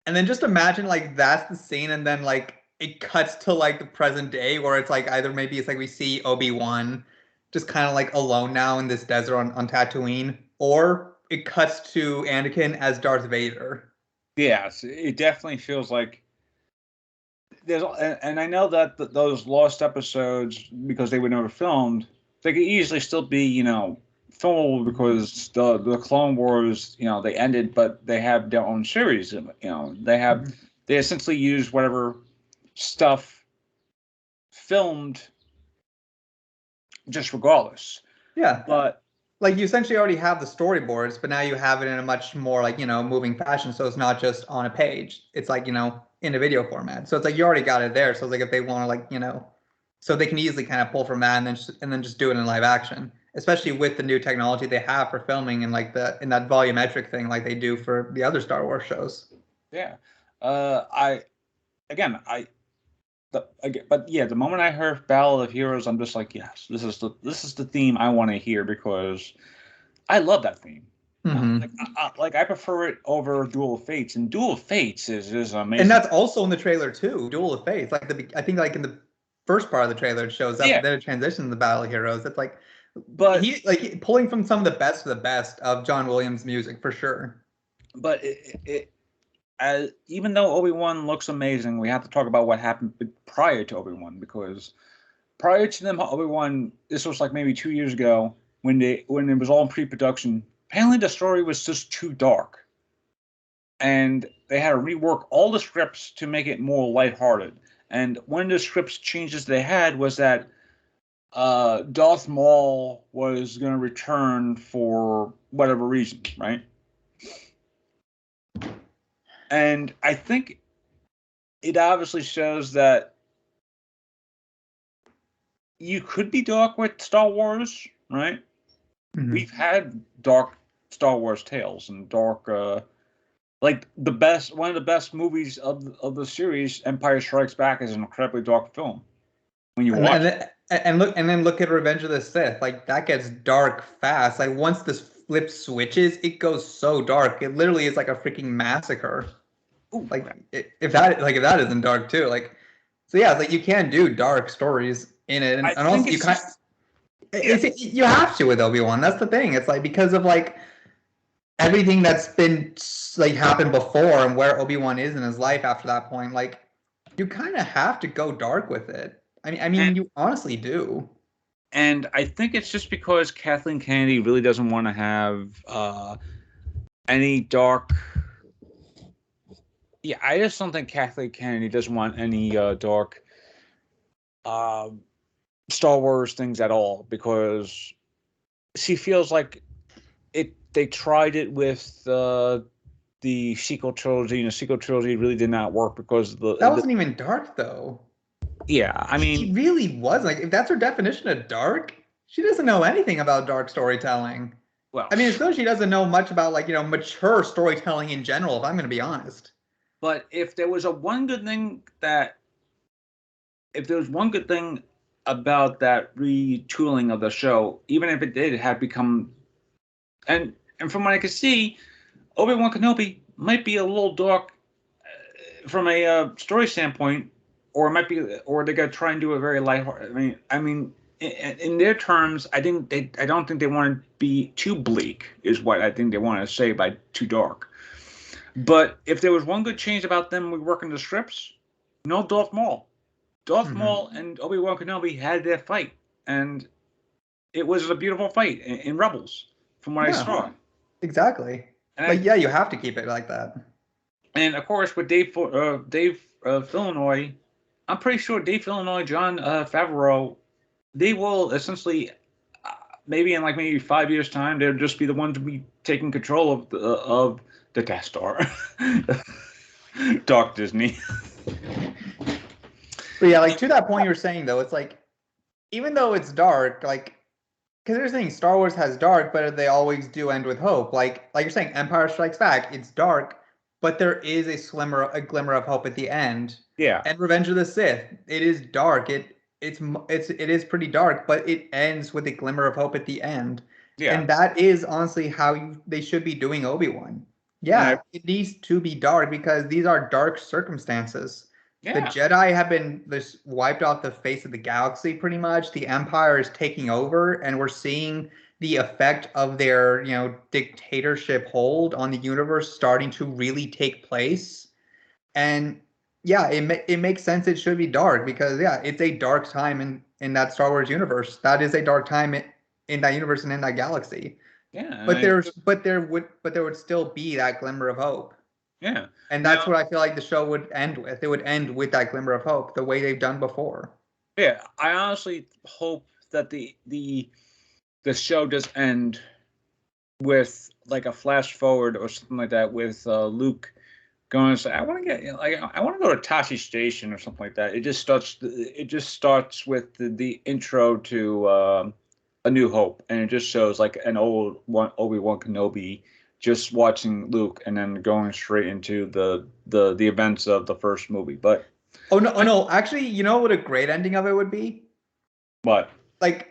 And then just imagine like that's the scene, and then like it cuts to like the present day where it's like either maybe it's like we see Obi-Wan just kind of like alone now in this desert on Tatooine, or it cuts to Anakin as Darth Vader. Yes, it definitely feels like there's, and I know that those lost episodes, because they were never filmed, they could easily still be filmable because the Clone Wars they ended, but they have their own series. They essentially use whatever stuff filmed just regardless. Yeah, but like you essentially already have the storyboards, but now you have it in a much more like moving fashion. So it's not just on a page; it's like in a video format. So it's like you already got it there. So it's like if they want to like So they can easily kind of pull from that and then just do it in live action, especially with the new technology they have for filming and like in that volumetric thing like they do for the other Star Wars shows. Yeah. But the moment I heard Battle of Heroes, I'm just like, yes, this is the theme I want to hear because I love that theme. I prefer it over Duel of Fates, and Duel of Fates is amazing. And that's also in the trailer too. Duel of Fates, I think like in the first part of the trailer it shows up, and then it transitions to Battle of Heroes. It's like, but he pulling from some of the best of John Williams' music for sure. But even though Obi-Wan looks amazing, we have to talk about what happened prior to Obi-Wan, because prior to them, Obi-Wan, this was like maybe 2 years ago when it was all in pre-production. Apparently, the story was just too dark, and they had to rework all the scripts to make it more lighthearted. And one of the scripts changes they had was that Darth Maul was going to return for whatever reason, right? And I think it obviously shows that you could be dark with Star Wars, right? Mm-hmm. We've had dark Star Wars tales and dark, like one of the best movies of the series, Empire Strikes Back, is an incredibly dark film. When you watch and then look at Revenge of the Sith, like that gets dark fast. Like once this flip switches, it goes so dark. It literally is like a freaking massacre. Ooh, like if that isn't dark too, like so yeah, it's like you can do dark stories in it, and also you kind you have to with Obi-Wan. That's the thing. It's like because of like everything that's been like happened before and where Obi-Wan is in his life after that point, like you kind of have to go dark with it. I mean, you honestly do. And I think it's just because Kathleen Kennedy really doesn't want to have any dark. Yeah, I just don't think Kathleen Kennedy doesn't want any dark Star Wars things at all, because she feels like they tried it with the sequel trilogy, and the sequel trilogy really did not work because that wasn't even dark though. Yeah, I mean, it really was. Like, if that's her definition of dark, she doesn't know anything about dark storytelling. Well, I mean, it's though she doesn't know much about like mature storytelling in general, if I'm going to be honest. But if there was one good thing about that retooling of the show, even if it did have become, and from what I could see, Obi-Wan Kenobi might be a little dark from a story standpoint, or it might be, or they're gonna try and do a very lighthearted. I mean, in their terms, I don't think they want to be too bleak, is what I think they want to say by too dark. But if there was one good change about them working the scripts, no Darth Maul. Darth Maul and Obi-Wan Kenobi had their fight, and it was a beautiful fight in Rebels, from what I saw. Exactly. And you have to keep it like that. And of course, with Dave Filoni, I'm pretty sure Dave Filoni, Jon Favreau, they will essentially, maybe in maybe 5 years' time, they'll just be the ones to be taking control of the Death Star. Dark Disney. But yeah, like to that point you're saying though, it's like, even though it's dark, like, because there's things Star Wars has dark, but they always do end with hope. Like you're saying, Empire Strikes Back, it's dark, but there is a glimmer of hope at the end. Yeah. And Revenge of the Sith, it is dark. It is pretty dark, but it ends with a glimmer of hope at the end. Yeah. And that is honestly how they should be doing Obi-Wan. Yeah, it needs to be dark because these are dark circumstances. Yeah. The Jedi have been just wiped off the face of the galaxy pretty much. The Empire is taking over, and we're seeing the effect of their, dictatorship hold on the universe starting to really take place. And yeah, it makes sense it should be dark because it's a dark time in that Star Wars universe. That is a dark time in that universe and in that galaxy. Yeah. But there would still be that glimmer of hope. Yeah. And that's what I feel like the show would end with. It would end with that glimmer of hope, the way they've done before. Yeah, I honestly hope that the show does end with like a flash forward or something like that with Luke going and say, I want to get, like, I want to go to Tashi Station or something like that. It just starts with the intro to A New Hope, and it just shows like an old one Obi-Wan Kenobi just watching Luke, and then going straight into the events of the first movie. But oh no, actually, you know what a great ending of it would be? But like,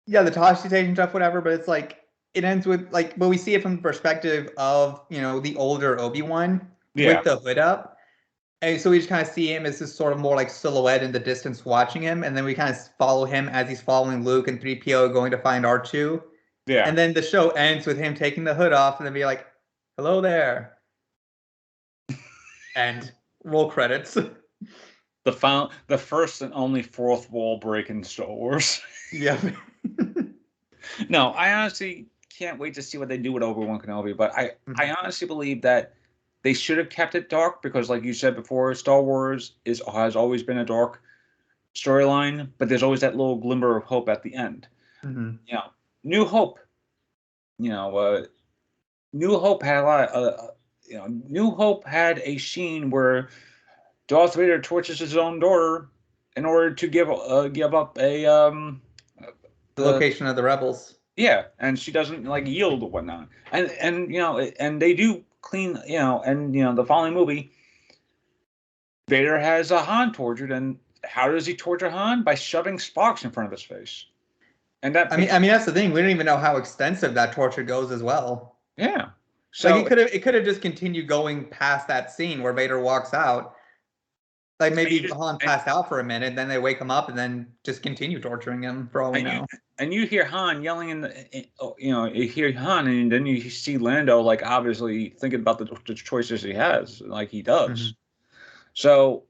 yeah, the Tashi Station stuff, whatever, but it's like it ends with like, but we see it from the perspective of, you know, the older Obi-Wan with the hood up. And so we just kind of see him as this sort of more like silhouette in the distance watching him, and then we kind of follow him as he's following Luke and 3PO going to find R2. Yeah. And then the show ends with him taking the hood off and then be like, hello there. And roll credits. The first and only fourth wall break in Star Wars. Yeah. No, I honestly can't wait to see what they do with Obi-Wan Kenobi, but I honestly believe that they should have kept it dark because, like you said before, Star Wars has always been a dark storyline, but there's always that little glimmer of hope at the end. Mm-hmm. You know, New Hope. You know, New Hope had a lot. New Hope had a scene where Darth Vader tortures his own daughter in order to give up the location of the rebels. Yeah, and she doesn't like yield or whatnot. And you know, and they do clean, you know, and you know, the following movie, Vader has a Han tortured, and how does he torture Han? By shoving sparks in front of his face. And that I mean that's the thing. We don't even know how extensive that torture goes as well. Yeah. So like it could have just continued going past that scene where Vader walks out. Like maybe Han passed out for a minute, then they wake him up, and then just continue torturing him for all we know. And you hear Han yelling you hear Han, and then you see Lando like obviously thinking about the choices he has, like he does. Mm-hmm. So,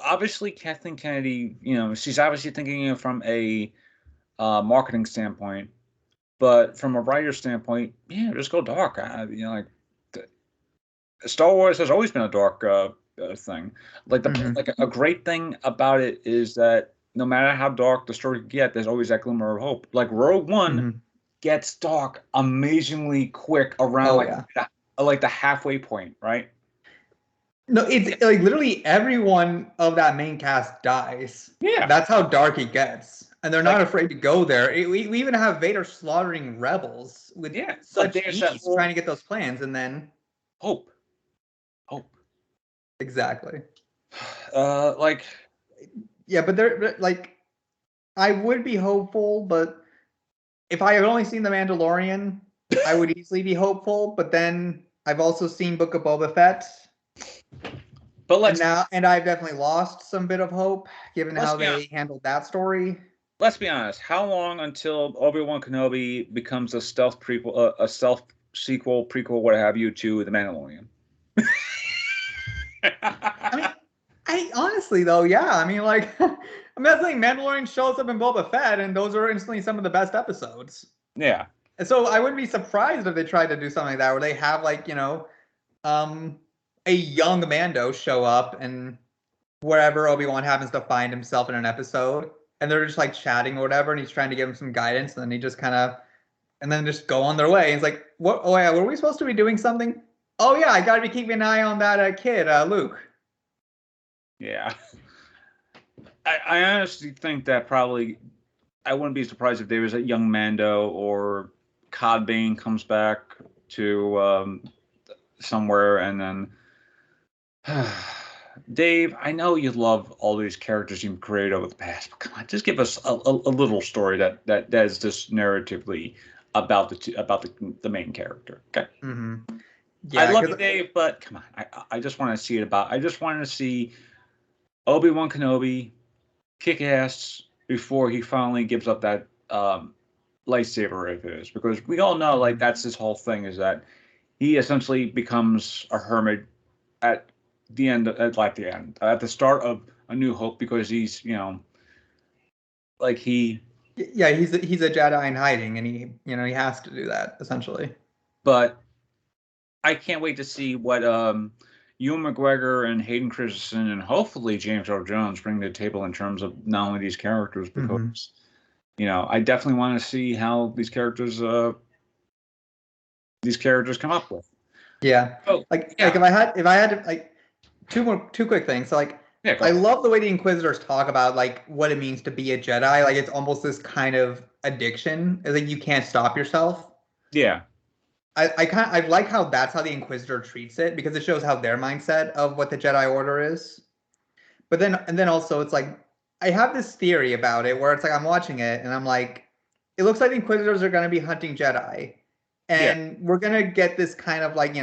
obviously Kathleen Kennedy, you know, she's obviously thinking from a marketing standpoint, but from a writer standpoint, just go dark. Like Star Wars has always been a dark thing. Like like a great thing about it is that no matter how dark the story can get, there's always that glimmer of hope. Like Rogue One gets dark amazingly quick around like the halfway point, right? No, it's like literally everyone of that main cast dies. Yeah, that's how dark it gets, and they're not afraid to go there. We even have Vader slaughtering rebels with such ease, trying to get those plans, and then hope. Exactly. But they're like, I would be hopeful, but if I had only seen The Mandalorian, I would easily be hopeful. But then I've also seen Book of Boba Fett. But and I've definitely lost some bit of hope given how they handled that story. Let's be honest. How long until Obi-Wan Kenobi becomes a stealth prequel, a stealth sequel, prequel, what have you, to The Mandalorian? I honestly though, I mean, like, that's like Mandalorian shows up in Boba Fett, and those are instantly some of the best episodes. Yeah. And so I wouldn't be surprised if they tried to do something like that, where they have like, you know, a young Mando show up and wherever Obi-Wan happens to find himself in an episode, and they're just like chatting or whatever, and he's trying to give him some guidance, and then he just kind of, and then just go on their way. And it's like, what? Oh yeah, were we supposed to be doing something? Oh yeah, I got to be keeping an eye on that kid, Luke. Yeah. I honestly think that probably, I wouldn't be surprised if there was a young Mando or Cod Bane comes back to somewhere, and then Dave, I know you love all these characters you've created over the past, but come on, just give us a little story that is just narratively about the main character. Okay. Mm-hmm. Yeah, I love you, Dave, but come on, I just want to see it I just want to see Obi-Wan Kenobi kick ass before he finally gives up that lightsaber of his, because we all know like that's his whole thing, is that he essentially becomes a hermit at the end, at the start of A New Hope, because he's, you know, like he's a Jedi in hiding, and he has to do that essentially. But I can't wait to see what Ewan McGregor and Hayden Christensen and hopefully James Earl Jones bring to the table in terms of not only these characters, because you know, I definitely want to see how these characters come up with. Yeah. Oh, Like yeah. if I had to like two quick things. So like Yeah, go I ahead. love the way the Inquisitors talk about like what it means to be a Jedi. Like it's almost this kind of addiction. It's like you can't stop yourself. Yeah. I like how that's how the Inquisitor treats it because it shows how their mindset of what the Jedi Order is. But then also it's like I have this theory about it where it's like I'm watching it and I'm like, it looks like the Inquisitors are going to be hunting Jedi, Yeah. and we're going to get this kind of like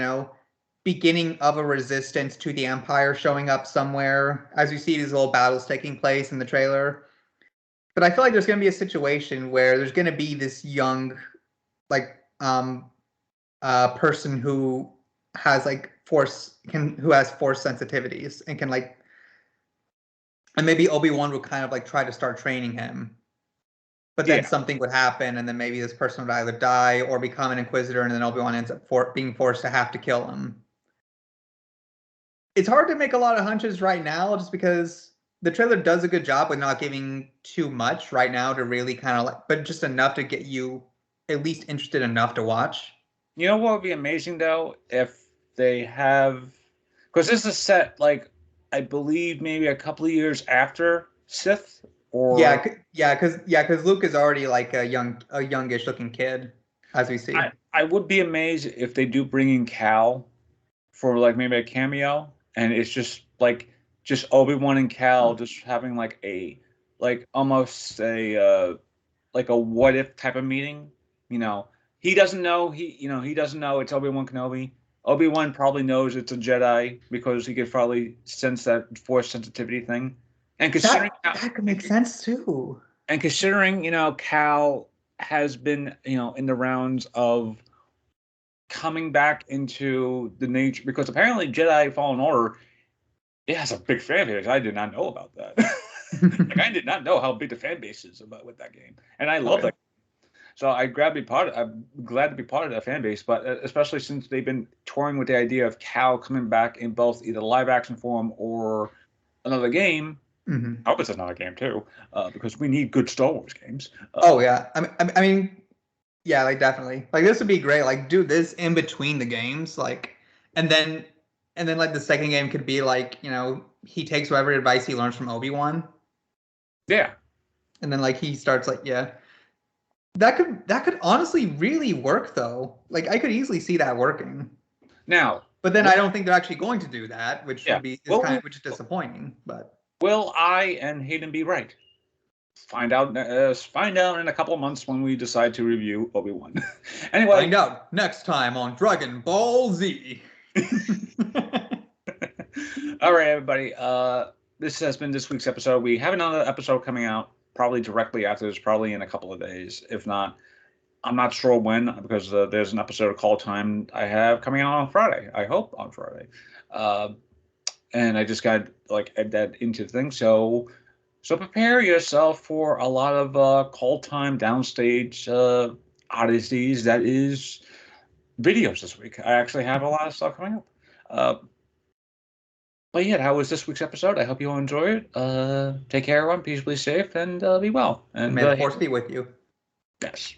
beginning of a resistance to the Empire showing up somewhere as you see these little battles taking place in the trailer. But I feel like there's going to be a situation where there's going to be this young like person who has like who has force sensitivities and can like, and maybe Obi-Wan would kind of like try to start training him, but then Yeah. something would happen and then maybe this person would either die or become an Inquisitor, and then Obi-Wan ends up being forced to have to kill him. It's hard to make a lot of hunches right now just because the trailer does a good job with not giving too much right now to really kind of like, but just enough to get you at least interested enough to watch. You know what would be amazing though if they have, because this is set like I believe maybe a couple of years after Sith, or Because Luke is already like a youngish looking kid, as we see. I would be amazed if they do bring in Cal for like maybe a cameo, and it's just Obi-Wan and Cal just having like almost like a what if type of meeting. You know, he doesn't know he doesn't know it's Obi-Wan Kenobi. Obi-Wan probably knows it's a Jedi because he could probably sense that force sensitivity thing. And considering That could make sense too. and considering, Cal has been, in the rounds of coming back into the nature, because apparently Jedi Fallen Order, it has a big fan base. I did not know about that. Like I did not know how big the fan base is about with that game, and I love that. So I'm glad to be part of that fan base, but especially since they've been touring with the idea of Cal coming back in both either live action form or another game. Mm-hmm. I hope it's another game too, because we need good Star Wars games. Oh yeah, I mean, yeah, like definitely. Like this would be great. Like do this in between the games, like, and then like the second game could be like he takes whatever advice he learns from Obi-Wan. Yeah. And then like he starts like that could honestly really work though. Like I could easily see that working. Now, but then I don't think they're actually going to do that, which yeah, which is disappointing. But will I and Hayden be right? Find out in a couple of months when we decide to review Obi-Wan. Anyway, find out next time on Dragon Ball Z. All right, everybody. This has been this week's episode. We have another episode coming out probably directly after this, probably in a couple of days. If not, I'm not sure when, because there's an episode of Call Time I have coming out on Friday. I hope on Friday. And I just got like add that into the thing. So prepare yourself for a lot of Call Time Downstage oddities. That is videos this week. I actually have a lot of stuff coming up. But yeah, that was this week's episode. I hope you all enjoy it. Take care, everyone. Please be safe and be well. And may the force be with you. Yes.